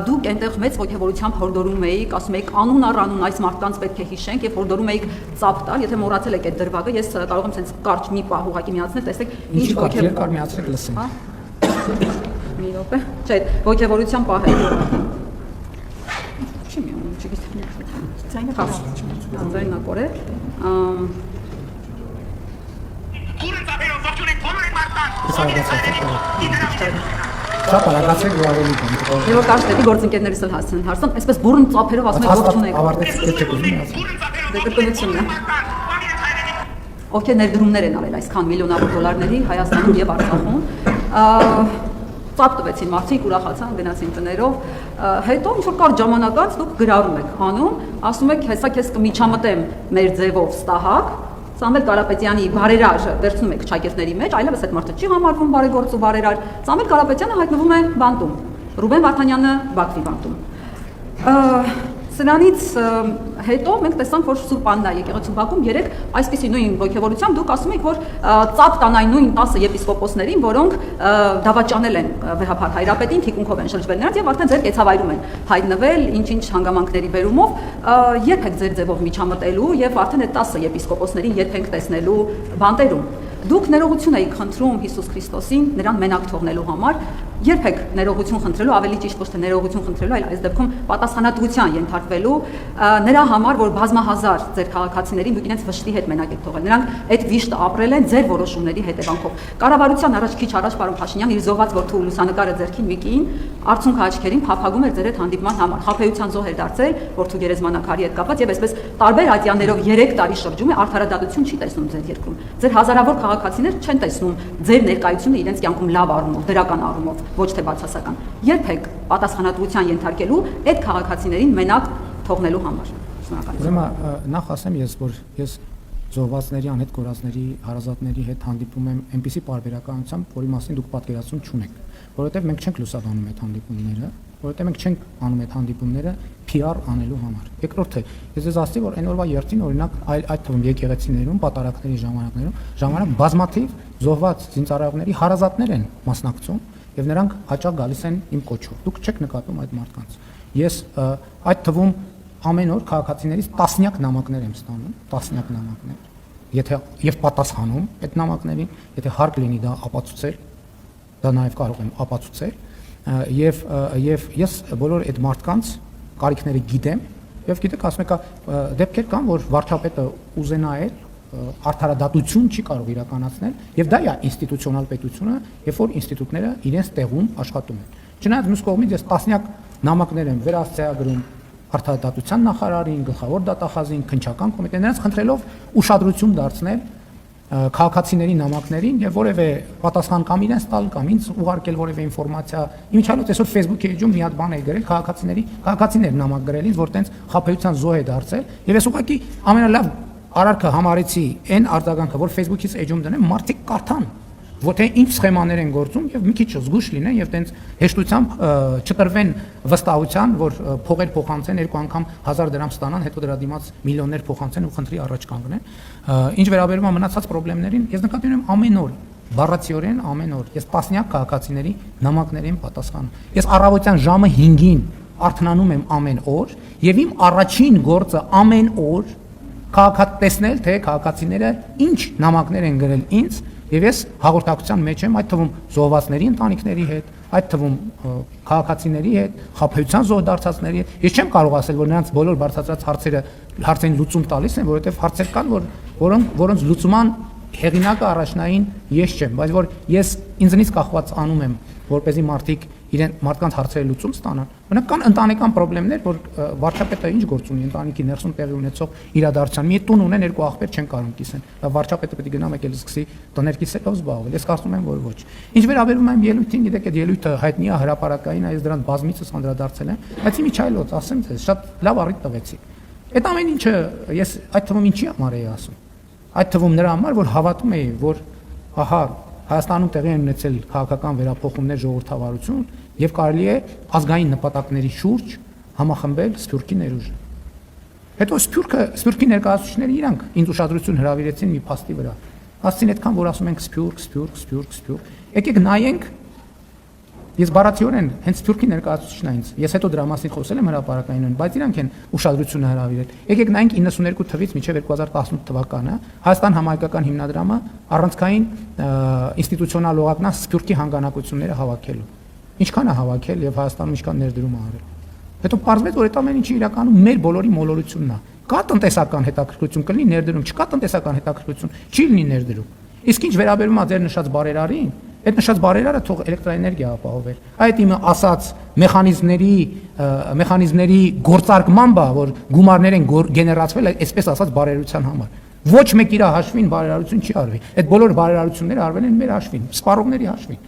Դուք այնտեղ մեծ ոգևորությամբ հորդորում էիք, ասում եք անուն առ անուն այս մարդկանց պետք է հիշենք եւ հորդորում էիք ծափ տալ, եթե մոռացել եք այդ դրվագը, ես կարող եմ sense կարճ մի պահ ուղակի միացնել, տեսեք ինչ ոգևոր միացրեք լսենք։ Մի րոպե։ Չէ, ոգևորության պահ է։ Չի միանում, չգիտեմ։ Ցայնը խաս։ Անձայնա կորե։ Շատ արագացեք ու ավելի բան։ Եվ կարճ դեպի գործընկերներս էլ հասցնեն հարցան, այսպես բուրըն ծափերով ասում եք ողջուն եք։ Ավարտեցիք թե չգիտեմ ասեմ։ Դե կրկնությունն է։ Ովքեր ներդրումներ են արել այսքան միլիոնավոր դոլարների Հայաստանում եւ Արցախում։ Ծափ տվեցին մարդիկ, ուրախացան, գնացին տներով։ Հետո ինչ որ կարճ ժամանակ անց դուք գրառում եք անուն, ասում եք հեսա քեզ կմիջամտեմ մեր ձևով ստահակ։ Սամվել Կարապետյանի բարերար վերցնում եք ճակերտների մեջ, այլևս այդ մարդը չի համարվում բարեգործ ու բարերար։ Սամվել Կարապետյանը հայտնվում է բանտում, Ռուբեն Վարդանյանը Բաքվի բանտում։ Սրանից հետո մենք տեսանք, որ Սուրբ Աննա եկեղեցու Բաքում երեք այսպիսի նույն ոգևորությամբ դուք ասում եք, որ ծափ տան այն նույն 10 եպիսկոպոսներին, որոնք դավաճանել են Վեհափար Հայրապետին, թիկունքով են շրջվել նրանց եւ արդեն ձեր կեցավայրում են հայտնվել ինչ-ինչ հանգամանքների բերումով, երբ եք ձեր ձևով միջամտելու եւ արդեն այդ 10 եպիսկոպոսներին երբ ենք տեսնելու բանտերում։ Դուք ներողություն եք խնդրում Հիսուս Քրիստոսին նրան մենակ թողնելու համար, երբ եք ներողություն խնդրելու, ավելի ճիշտ ոչ թե ներողություն խնդրելու, այլ այս դեպքում պատասխանատվության ենթարկվելու նրա համար, որ բազմահազար ձեր քաղաքացիներին դուք իրենց վշտի հետ մենակ եք թողել։ Նրանք այդ վիշտը ապրել են ձեր որոշումների հետևանքով։ Կառավարության առաջ քիչ առաջ պարոն Փաշինյան իր զոհված որդու լուսանկարը ձեռքին մի կին արցունք աչքերին փափագում էր ձեր հետ հանդիպման համար։ Խաբեության զոհ էր դարձել որդու գերեզմանակարի հետ կապված եւ այսպես տարբեր ատյաններով 3 տարի շրջում է արդարադատություն չի տեսնում ձեր երկրում։ Ձեր հազարավոր քաղաքացիներ չեն տեսնում ձեր ներկայությունը իրենց կյանքում լավ առումով, դրական առումով, ոչ թե բացասական։ Երբ եք պատասխանատվության ենթարկելու այդ քաղաքացիներին մենակ թողնելու համար։ Շնորհակալություն։ Ուրեմն նախ ասեմ ես, որ ես զոհվածների, անհետ կորածների, հարազատների հետ հանդիպում եմ այնպիսի պարբերականությամբ, որի մասին դուք պատկերացում չունեք, որովհետև մենք չենք լուսաբանում այդ հանդիպումները, որովհետև մենք չենք անում այդ հանդիպումները PR անելու համար։ Երկրորդը, ես ձեզ ասացի, որ այն օրվա երթին օրինակ այդ թվում եկեղեցիներում, պատարակների ժամանակ բազմաթիվ զոհված զինծառայողների հարազատներ են մասնակցում եւ նրանք հաճախ գալիս են իմ կոչով։ Դուք չեք նկատում այդ մարդկանց։ Ես այդ թվում ամեն օր քաղաքացիներից տասնյակ նամակներ եմ ստանում, տասնյակ նամակներ։ Եվ պատասխանում այդ նամակներին, եթե հարկ լինի դա ապացուցել, դա նաև կարող եմ ապացուցել, եւ ես բոլոր այդ մարդկանց կարիքները գիտեմ, եւ գիտեք, ասում եք, դեպքեր կան, որ վարչապետը ուզենա էլ արդարադատություն չի կարող իրականացնել, եւ դա է ինստիտուցիոնալ պետությունը, երբ որ ինստիտուտները իրենց տեղում աշխատում են։ Չնայած մյուս կողմից ես տասնյակ նամակներ եմ վերահսկագրում արդարադատության նախարարին, գլխավոր դատախազին, քննչական կոմիտեն, նրանց խնդրելով ուշադրություն դարձնել քաղաքացիների նամակներին եւ որևէ պատասխան կամ իրենց տալ կամ ինձ ուղարկել որևէ ինֆորմացիա։ Իմիջիայլոց այսօր Facebook-ի էջում մի հատ բան է գրել քաղաքացիներ նամակ գրել ինձ, որ տենց խաբեության զոհ է դարձել եւ ես ուղղակի ամենալավ արարքը համարեցի այն արձագանքը, որ Facebook-ից էջում դնեմ, մարդիկ կարդան, որ թե ինչ սխեմաներ են գործում եւ մի քիչ զգուշ լինեն եւ տենց հեշտությամբ չտրվեն վստահության, որ փողեր փոխանցեն, երկու անգամ 1000 դրամ ստանան, հետո դրա դիմաց միլիոններ փոխանցեն ու խնդրի առաջ կանգնեն։ Ինչ վերաբերում է մնացած խնդիրներին, ես նկատի ունեմ ամեն օր բառացիորեն ամեն օր ես տասնյակ քաղաքացիների նամակներին պատասխանում։ Ես առավոտյան ժամը 5-ին արթնանում եմ ամեն օր եւ իմ առաջին գործը ամեն օր տեսնել թե քաղաքացիները ինչ նամակներ են գրել ինձ եւ ես հաղորդակցության մեջ եմ, այդ թվում զոհվածների ընտանիքների հետ, այդ թվում քաղաքացիների հետ, խաբեության զոհ դարձածների հետ։ Ես չեմ կարող ասել, որ նրանց բոլոր բարձրացած հարցերին լուծում տալիս են, որովհետեւ հարցեր կան, որոնց լուծման հեղինակը առաջնային ես չեմ, բայց որ ես ինձնից կախված անում եմ, որպեսզի մարդիկ մարդկանց հարցերի լուծում ստանան։ Բնական ընտանեկան խնդիրներ, որ վարչապետը ինչ գործ ունի ընտանիքի ներսում տեղի ունեցող իրադարձության։ Մի տուն ունեն, երկու աղբեր չեն կարող կիսեն։ Վարչապետը պետք է գնա մեկ էլ սկսի տներ կիսելով զբաղվել։ Ես կարծում եմ, որ ոչ։ Ինչ վերաբերում է ելույթին, գիտեք, այդ ելույթը հայտնի է հրապարակային, այս դրան բազմիցս անդրադարձել եմ, բայց իմիջիայլոց ասեմ ձեզ, շատ լավ առիթ տվեցի։ Այդ ամեն ինչը ես այդ թվում ինչի համար էի ասում։ Այդ թվում նրա համար, որ հավատում էի, որ ահա Հայաստանում տեղի են ունեցել քաղաքական վերափոխումներ, ժողովրդավարություն եւ կարելի է ազգային նպատակների շուրջ համախմբել Սփյուռքի ներուժը։ Հետո Սփյուռքի ներկայացուցիչները իրանք ինձ ուշադրություն հրավիրեցին մի փաստի վրա։ Ասցին այդքան, որ ասում ենք Սփյուռք։ Եկեք նայենք, ես բառացիորեն հենց Սփյուռքի ներկայացուցիչն է ինձ։ Ես հետո դրա մասին խոսել եմ հրապարակայինորեն, բայց իրանք են ուշադրությունը հրավիրել։ Եկեք նայենք 92 թվից մինչև 2018 թվականը Հայաստան համահայկական հիմնադրամը առանցքային ինստիտուցիոնալ օղակնա Սփյուռքի հանգանակությունները հավաքելու։ Ինչքան է հավաքել եւ Հայաստանում ինչքան ներդրում է արել։ Հետո պարզվեց, որ այդ ամեն ինչը իրականում մեր բոլորի մոլորությունն է։ Կա տնտեսական հետաքրքրություն, կլինի ներդրում, չկա տնտեսական հետաքրքրություն, չի լինի ներդրում։ Իսկ ինչ վերաբերում է ձեր նշած բարերարին, այդ նշած բարերարը թող էլեկտրաէներգիա ապահովել։ Այդ իմը ասած մեխանիզմների գործարկման բա, որ գումարներ են գեներացվել, այսպես ասած բարերարության համար։ Ոչ մեկ իր հաշվին բարերարություն չի արվի։ Այդ բոլոր բարերարությունները արվել են մեր հաշվին, սպառողների հաշվին։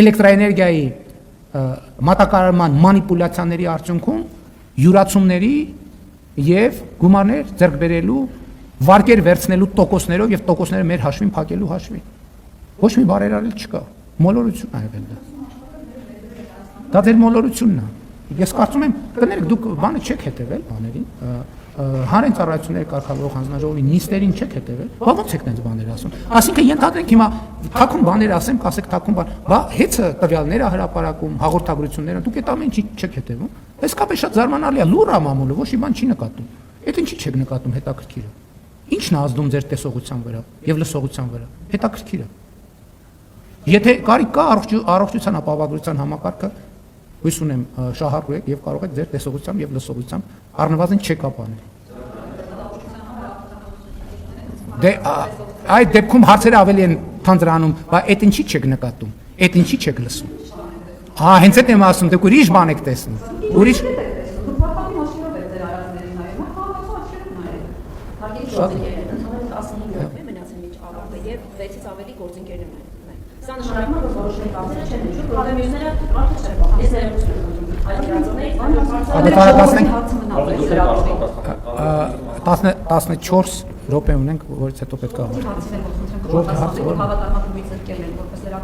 Էլեկտրաէներգիայի մատակարարման մանիպուլյացիաների արդյունքում յուրացումների եւ գումարներ ձեռք բերելու վարկեր վերցնելու տոկոսներով եւ տոկոսները մեր հաշվին փակելու հաշվին։ Ոչ մի բարերարել չկա։ Մոլորություն ա եղել դա։ Դա դեր մոլորությունն է։ Ես կարծում եմ, կներեք դուք բանը չեք հետևել բաներին, հանրային ծառայությունների կարգավորող հանձնաժողովի նիստերին չեք հետևել։ Բա ո՞նց եք դες բաներ ասում։ Այսինքն ենթադրենք հիմա թաքուն բաներ ասեմ, կասեք թաքուն բան։ Բա հեծը տվյալները հրապարակում, հաղորդագրությունները, դուք այդ ամեն ինչի չեք հետևում։ Այսքապես շատ զարմանալի է, լուր է մամուլը, ոչ մի բան չի նկատում։ Այդ ինչի չեք նկատում հետաքրքիր է։ Ինչն է ազդում ձեր տեսողության վրա եւ լսողության վրա։ Հետաքրքիր է։ Եթե կարիք կա առողջության ապահովագրության համակարգը, հույս ունեմ շահարկեք եւ կարող եք ձեր տեսողությամբ եւ լսողությամբ առնվազն չեկապանել։ Դե այդ դեպքում հարցերը ավելի են թանձրանում, բայց այդ ինչի չեք նկատում, այդ ինչի չեք լսում։ Հենց այդ եմ ասում, դուք ուրիշ բան եք տեսնում։ Ուրիշ Սա նշանակում է, որ որոշ ներկայացուցիչներ չեն ուժում, որովհետև մյուսները մարդը չեն փոխել։ Ես ներողություն եմ։ Այդ հարցը 14 րոպե ունենք, որից հետո պետք է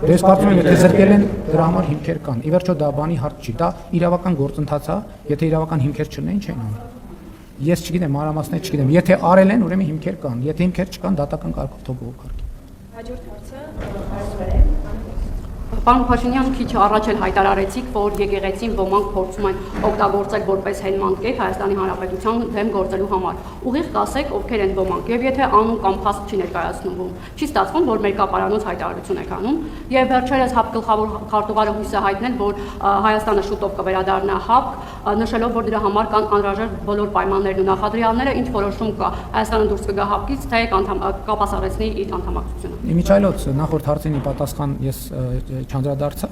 Ես կարծում եմ, եթե զրկել են, դրա համար հիմքեր կան։ Ի վերջո դա բանի հարց չի, դա իրավական գործընթաց է, եթե իրավական հիմքեր չունեն, ինչ են անում։ Ես չգիտեմ, մանրամասներ չգիտեմ։ Եթե արել են, ուրեմն հիմքեր կան։ Եթե հիմքեր չկան, դատական կարգով թող բողոքարկի։ Հաջորդ հարցը Պարոն Փաշինյան, քիչ առաջ էլ հայտարարեցիք, որ եկեղեցին ոմանք փորձում են օգտագործել որպես հենման կետ Հայաստանի Հանրապետության դեմ գործելու համար։ Ուղիղ կասեք, ովքեր են ոմանք, եւ եթե անուն կամ փաստ չի ներկայացնում, չի ստացվում, որ մերկապարանոց հայտարարություն եք անում, եւ վերջերս ՀԱՊԿ գլխավոր քարտուղարը հույս է հայտնել, որ Հայաստանը շուտով կվերադառնա ՀԱՊԿ, նշելով, որ դրա համար կան անհրաժեշտ բոլոր պայմաններն ու նախադրյալները, ինչ որոշում կա Հայաստանը դուրս կգա ՀԱՊԿ-ից, թե կապասառեցնի իր անդամակցությունը։ Իմիջայլոց նախորդ հարցին ի պատասխան ես չանդրադարձա,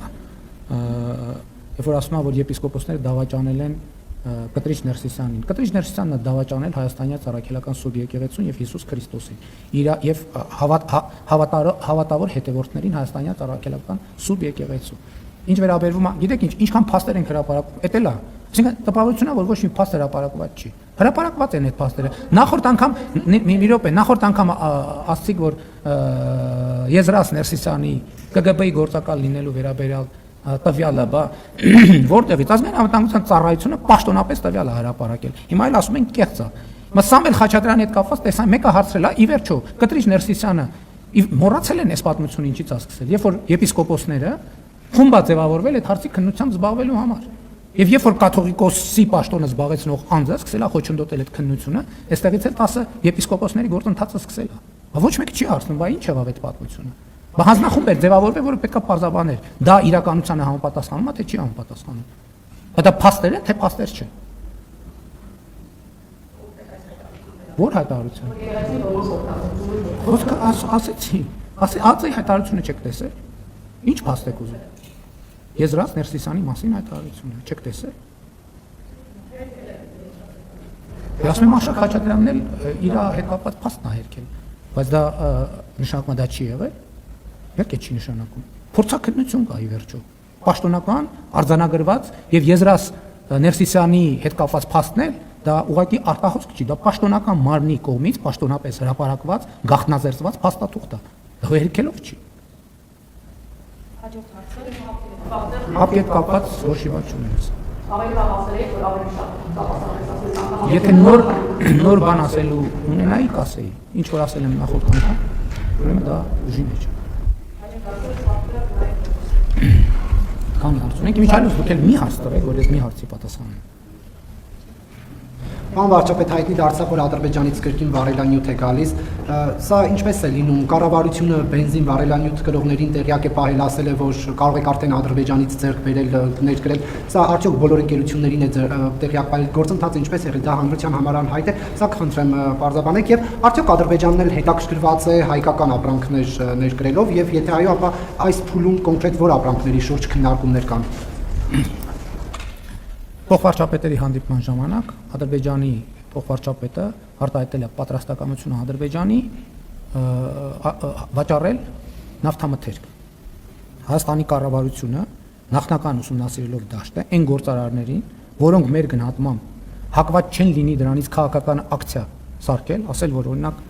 երբ որ ասում եմ, որ եպիսկոպոսները դավաճանել են Կտրիչ Ներսիսյանին։ Կտրիչ Ներսիսյանն է դավաճանել հայաստանյա ծառայելական սուրբ եկեղեցուն եւ Հիսուս Քրիստոսին։ Իր եւ հավատավոր հետևորդներին հայաստանյա ծառայելական սուրբ եկեղեցու։ Ինչ վերաբերվում է, գիտեք ինչ, ինչքան փաստեր են հրապարակում, էդ էլ է։ Այսինքն տպավորությունն է, որ ոչ մի փաստ հրապարակված չի։ Հրապարակված են այդ փաստերը։ Նախորդ անգամ մի րոպե, նախորդ անգամ ասացիք, որ Եզրաս Ներսիսյանի ԿԳԲ-ի գործակալ լինելու վերաբերյալ տվյալը, բա որտեղից ազգային անվտանգության ծառայությունը պաշտոնապես տվյալ է հրապարակել։ Հիմա էլ ասում են կեղծ է։ Մսամվել Խաչատրյանի հետ կապված տեսան մեկը հարցրել է, ի վերջո Կտրիչ Ներսիսյանը մոռացել են այս պատմությունը ինչից է սկսել, երբ որ եպիսկոպոսները խումբա ձևավորվել այդ հարցի քննությամբ զբաղվելու համար։ Եվ երբ որ կաթողիկոսի պաշտոնը զբաղեցնող անձը սկսել է խոչընդոտել այդ քննությունը, այստեղից էլ 10 եպիսկոպոսների գործընթացը սկսել է։ Ոչ մեկը չի հարցնում, բա ինչ եղավ այդ պատմությունը։ Բա հանձնախումբ էր ձևավորվել, որը պետքա պարզաբաներ։ Դա իրականությանը համապատասխանում է, թե չի համապատասխանում։ Դա փաստեր է, թե փաստեր չէ։ Որ հայտարարություն։ Ոսկե ասեցի, ասի հայտարարությունը չեք տեսել։ Ինչ փաստ եք ուզում։ Եզրաս Ներսիսյանի մասին հայտարարությունը չեք տեսել։ Ասում եմ Աշակ Խաչատրյանն էլ իր հետ կապված փաստն է հերքել, բայց դա նշանակում է դա չի եղել։ Իհարկե չի նշանակում։ Փորձաքննություն կա ի վերջո։ Պաշտոնական, արձանագրված եւ Եզրաս Ներսիսյանի հետ կապված փաստներ դա ուղղակի արտահոսք չի, դա պաշտոնական մարմնի կողմից պաշտոնապես հրապարակված, գաղտնազերծված փաստաթուղթ է։ Դա հերքելով չի։ Հաջորդ հարցը Ապետ կապած ոչ իվաց չունես։ Ավելի լավ ասել եք, որ ավելի շատ կապասառեցած։ Եթե նոր բան ասելու ունենայի, կասեի, ինչ որ ասել եմ նախորդ անգամ, ուրեմն դա ուժի մեջ է։ Քանի հարց ունենք, իմիջիայլոց դուք էլ մի հարց տվեք, որ ես մի հարցի պատասխանեմ։ Պարոն վարչապետ, հայտնի դարձավ, որ Ադրբեջանից կրկին վառելանյութ է գալիս։ Սա ինչպես է լինում։ Կառավարությունը բենզին վառելանյութ կրողներին տեղյակ է պահել, ասել է, որ կարող եք արդեն Ադրբեջանից ձեռք բերել, ներկրել։ Սա արդյոք բոլոր ընկերություններին է տեղյակ պահել, գործընթացը ինչպես է եղել, դա հանրության համար անհայտ է։ Սա կխնդրեմ պարզաբանեք եւ արդյոք Ադրբեջանն էլ հետաքրքրված է հայկական ապրանքներ ներկրելով եւ եթե այո, ապա այս փուլում կոնկրետ որ ապրանքների շուրջ քննարկումներ կան։ Փոխվարչապետերի հանդիպման ժամանակ Ադրբեջանի փոխվարչապետը արտահայտել է պատրաստակամությունը Ադրբեջանի վաճառել նավթամթերք։ Հայաստանի կառավարությունը նախնական ուսումնասիրելով դաշտը այն գործարարներին, որոնք մեր գնահատմամբ հակված չեն լինի դրանից քաղաքական ակցիա սարքել, ասել, որ օրինակ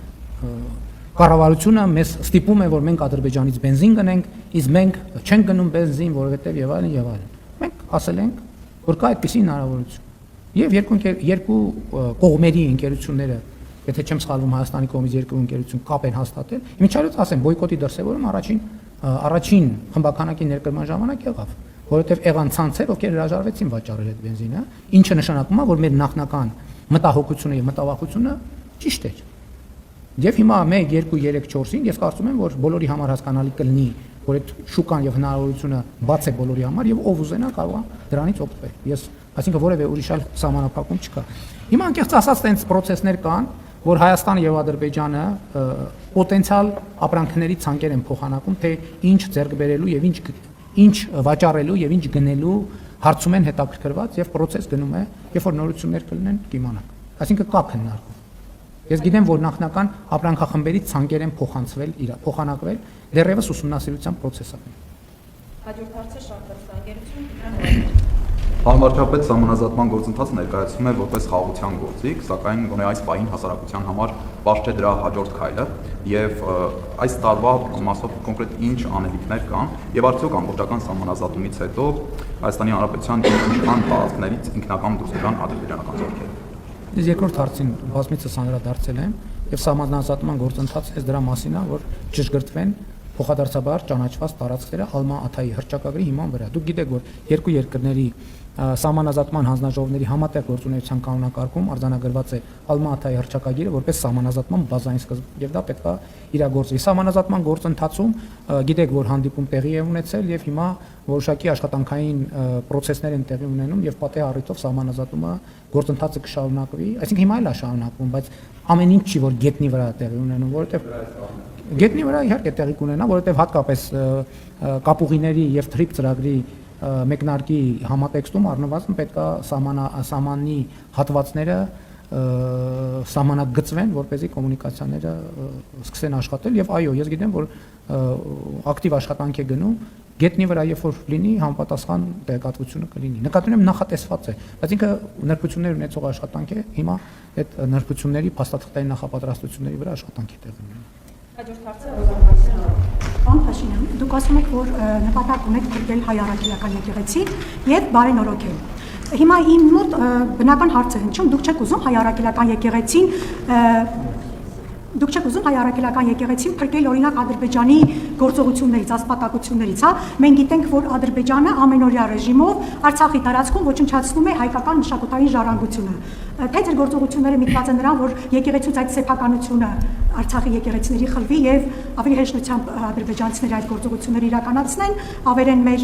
կառավարությունը մեզ ստիպում է, որ մենք Ադրբեջանից բենզին գնենք, իսկ մենք չենք գնում բենզին, որովհետև եւ այլն եւ այլն։ Մենք ասել ենք, որ կա այդպիսի հնարավորություն։ Եվ երկու կողմերի ընկերությունները, եթե չեմ սխալվում, Հայաստանի կողմից երկու ընկերություն կապ են հաստատել, իմիջիայլոց ասեմ, բոյկոտի դրսևորում առաջին խմբականակի ներկրման ժամանակ եղավ, որովհետև եղան ցանցեր, ովքեր հրաժարվեցին վաճառել այդ բենզինը, ինչը նշանակում է, որ մեր նախնական մտահոգությունը եւ մտավախությունը ճիշտ էր։ Եվ հիմա 1, 2, 3, 4-ին ես կարծում եմ, որ բոլորի համար հասկանալի կլինի, որ այդ շուկան եւ հնարավորությունը բաց է բոլորի համար եւ ով ուզենա կարող է դրանից օգտվել։ Ես, այսինքն որևէ ուրիշ այլ սահմանափակում չկա։ Հիմա անկեղծ ասած տենց պրոցեսներ կան, որ Հայաստանը եւ Ադրբեջանը պոտենցիալ ապրանքների ցանկեր են փոխանակում, թե ինչ ձեռք բերելու եւ ինչ վաճառելու եւ ինչ գնելու հարցում են հետաքրքրված եւ process գնում է, երբ որ նորություններ կլինեն կիմանանք։ Այսինքն կա քննարկում։ Ես գիտեմ, որ նախնական ապրանքախմբերի ցանկեր են փոխանակվել, դեռևս ուսումնասիրության process-ը։ Հաջորդ հարցը շարքային Պարոն վարչապետ, սահմանազատման գործընթացը ներկայացվում է որպես խաղաղության գործիք, սակայն գոնե այս պահին հասարակության համար պարզ չէ դրա հաջորդ քայլը եւ այս տարվա մասով կոնկրետ ինչ անելիքներ կան եւ արդյոք ամբողջական սահմանազատումից հետո Հայաստանի Հանրապետության ինչքան տարածքներից ինքնական դուրս կգան ադրբեջանական զորքերը։ Ես երկրորդ հարցին բազմիցս անդրադարձել եմ եւ սահմանազատման գործընթացը դրա մասին է, որ ճշգրտվեն փոխադարձաբար ճանաչված տարածքները Ալմա-Աթայի հռչակագրի հիման վրա։ Դուք գիտեք, որ երկու երկրների սահմանազատման հանձնաժողովների համատեղ գործունեության կանոնակարգում արձանագրված է Ալմա-Աթայի հռչակագիրը որպես սահմանազատման բազային սկզբ, եւ դա պետք է իրագործվի։ Սահմանազատման գործընթացում գիտեք, որ հանդիպում տեղի է ունեցել եւ հիմա որոշակի աշխատանքային process-ներ են տեղի ունենում եւ պատեհ առիթով սահմանազատումը գործընթացը կշարունակվի, այսինքն հիմա էլ է շարունակվում, բայց ամեն ինչ չի, որ գետնի վրա տեղի ունենում, որովհետեւ գետնի վրա իհարկե տեղի կունենա, որովհետեւ հատկապես կապուղիների եւ թրիփ ծրագրի մեկնարկի համատեքստում առնվազն պետք է սահմանի հատվածները սահմանագծվեն, որպեսզի կոմունիկացիաները սկսեն աշխատել եւ այո, ես գիտեմ, որ ակտիվ աշխատանք է գնում գետնի վրա, երբ որ լինի համապատասխան տեղեկատվությունը կլինի։ Նկատի ունեմ նախատեսված է, բայց ինքը նրբություններ ունեցող աշխատանք է, հիմա այդ նրբությունների փաստաթղթային նախապատրաստությունների վրա աշխատանք է տեղի ունենում։ Հաջորդ հարցը Պարոն Փաշինյան, դուք ասում եք, որ նպատակ ունեք փրկել հայ առաքելական եկեղեցին եւ բարենորոգել։ Հիմա իմ մոտ բնական հարց է հնչում, դուք չեք ուզում հայ առաքելական եկեղեցին փրկել օրինակ Ադրբեջանի գործողություններից, ասպատակություններից, հա։ Մենք գիտենք, որ Ադրբեջանը ամենօրյա ռեժիմով Արցախի տարածքում ոչնչացնում է հայկական մշակութային ժառանգությունը։ Թե ձեր գործողությունները միտված են նրան, որ եկեղեցուց այդ սեփականությունը Արցախի եկեղեցիների խլվի եւ ավելի հեշտությամբ ադրբեջանցիները այդ գործողությունները իրականացնեն, ավերեն մեր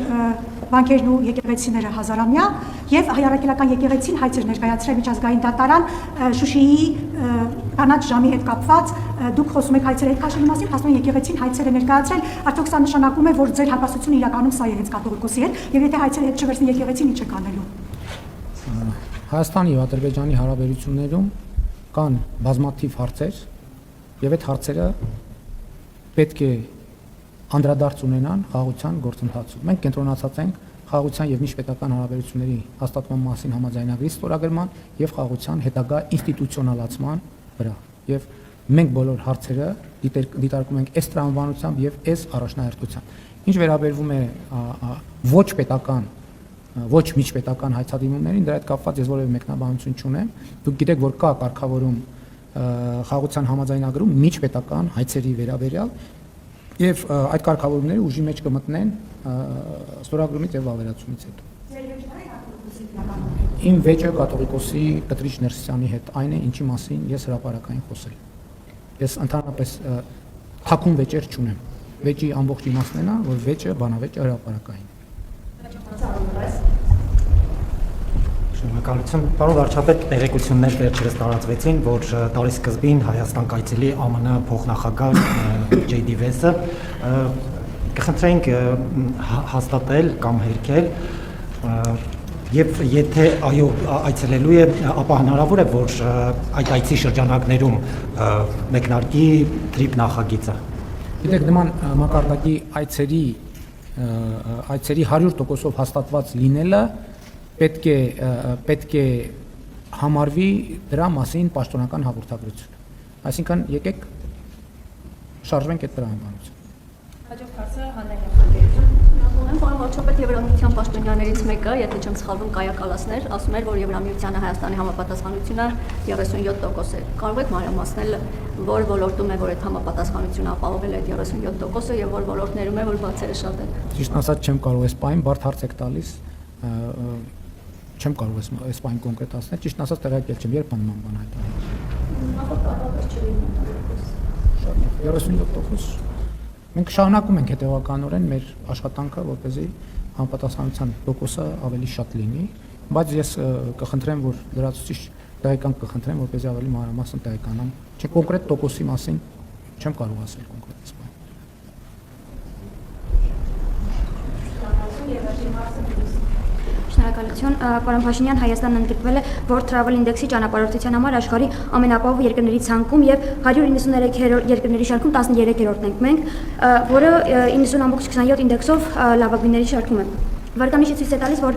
բանկերն ու եկեղեցիները հազարամյա եւ հայ առաքելական եկեղեցին հայցեր ներկայացրել միջազգային դատարան Շուշիի կանաչ ժամի հետ կապված դուք խոսում եք հայցերի հետ քաշելու մասին, փաստորեն եկեղեցին հայցեր է ներկայացրել, արդյոք սա նշանակում է, որ ձեր հակասությունը իրականում սա է հենց կաթողիկոսի հետ, եւ եթե հայցերը հետ չվերցնի եկեղեցին, ինչ է կանելու։ Հայաստանի եւ Ադրբեջանի հարաբերություններում կան բազմաթիվ հարցեր եւ այդ հարցերը պետք է անդրադարձ ունենան խաղաղության գործընթացում։ Մենք կենտրոնացած ենք խաղաղության եւ միջպետական հարաբերությունների հաստատման մասին համաձայնագրի ստորագրման եւ խաղաղության հետագա ինստիտուցիոնալացման վրա։ Եվ մենք բոլոր հարցերը դիտարկում ենք այս տրամաբանությամբ եւ այս առաջնահերթությամբ։ Ինչ վերաբերվում է ոչ պետական ոչ միջպետական հայցադիմումներին, դրա հետ կապված ես որևէ մեկնաբանություն չունեմ։ Դուք գիտեք, որ կա կարգավորում խաղաղության համաձայնագրում միջպետական հայցերի վերաբերյալ եւ այդ կարգավորումները ուժի մեջ կմտնեն ստորագրումից եւ ավերացումից հետո։ Իմ վեճը կաթողիկոսի Կտրիչ Ներսիսյանի հետ այն է, ինչի մասին ես հրապարակային խոսել։ Ես ընդհանրապես թաքուն վեճեր չունեմ։ Վեճի ամբողջ իմաստն է, որ վեճը բանավեճ է հրապարակային։ Շնորհակալություն։ Պարոն վարչապետ, տեղեկություններ վերջերս տարածվեցին, որ տարի սկզբին Հայաստան կայցելի ԱՄՆ փոխնախագահ J.D. Vance-ը կխնդրենք հաստատել կամ հերքել եւ եթե այո այցելելու է, ապա հնարավոր է, որ այդ այցի շրջանակներում մեկնարկի թրիփ նախագիծը։ Գիտեք, նման մակարդակի այցերի 100%-ով հաստատված լինելը պետք է համարվի դրա մասին պաշտոնական հաղորդագրություն։ Այսինքն եկեք շարժվենք այդ տրամաբանությամբ։ Հաջորդ հարցը Հաննեն Պարոն վարչապետ, Եվրամիության պաշտոնյաներից մեկը, եթե չեմ սխալվում, Կայա Կալասներ, ասում էր, որ Եվրամիությանը Հայաստանի համապատասխանությունը 37% է։ Կարող եք մանրամասնել, որ ոլորտում է, որ այդ համապատասխանությունը ապահովել է այդ 37%-ը եւ որ ոլորտներում է, որ բացերը շատ են։ Ճիշտ ասած չեմ կարող այս պայն բարդ հարց եք տալիս, չեմ կարող այս պայն կոնկրետացնել, ճիշտ ասած տեղեկել չեմ, երբ նման բան հայտարարել։ 37%։ Մենք շարունակում ենք հետևականորեն մեր աշխատանքը, որպեսզի համապատասխանության տոկոսը ավելի շատ լինի, բայց ես կխնդրեմ, որ լրացուցիչ տեղեկանք կխնդրեմ, որպեսզի ավելի մանրամասն տեղեկանամ։ Չէ, կոնկրետ տոկոսի մասին չեմ կարող ասել կոնկրետ այս բանը։ Շնորհակալություն, պարոն Փաշինյան, Հայաստանն ընդգրկվել է World Travel Index-ի ճանապարհորդության համար աշխարհի ամենապահով երկրների ցանկում եւ 193 երկրների շարքում 13-րդն ենք մենք, որը 90.27 ինդեքսով լավագույնների շարքում է։ Վարկանիշը ցույց է տալիս, որ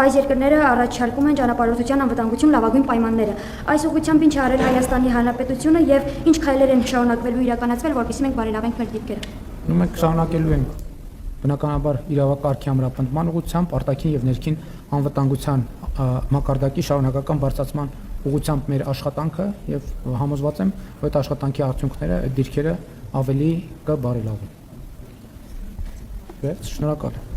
այս երկրները առաջարկում են ճանապարհորդության անվտանգություն լավագույն պայմանները։ Այս ուղղությամբ ինչ արել Հայաստանի Հանրապետությունը եւ ինչ քայլեր են շարունակվելու իրականացվել, որպեսզի մենք բարելավենք մեր դիրքերը։ Մենք շարունակելու ենք բնականաբար իրավակարգի ամրապնդման ուղղությամբ, արտաքին եւ ներքին անվտանգության մակարդակի շարունակական բարձրացման ուղղությամբ մեր աշխատանքը եւ համոզված եմ, որ այդ աշխատանքի արդյունքները, այդ դիրքերը ավելի կբարելավեն։ հաշվեց։ Շնորհակալ եմ։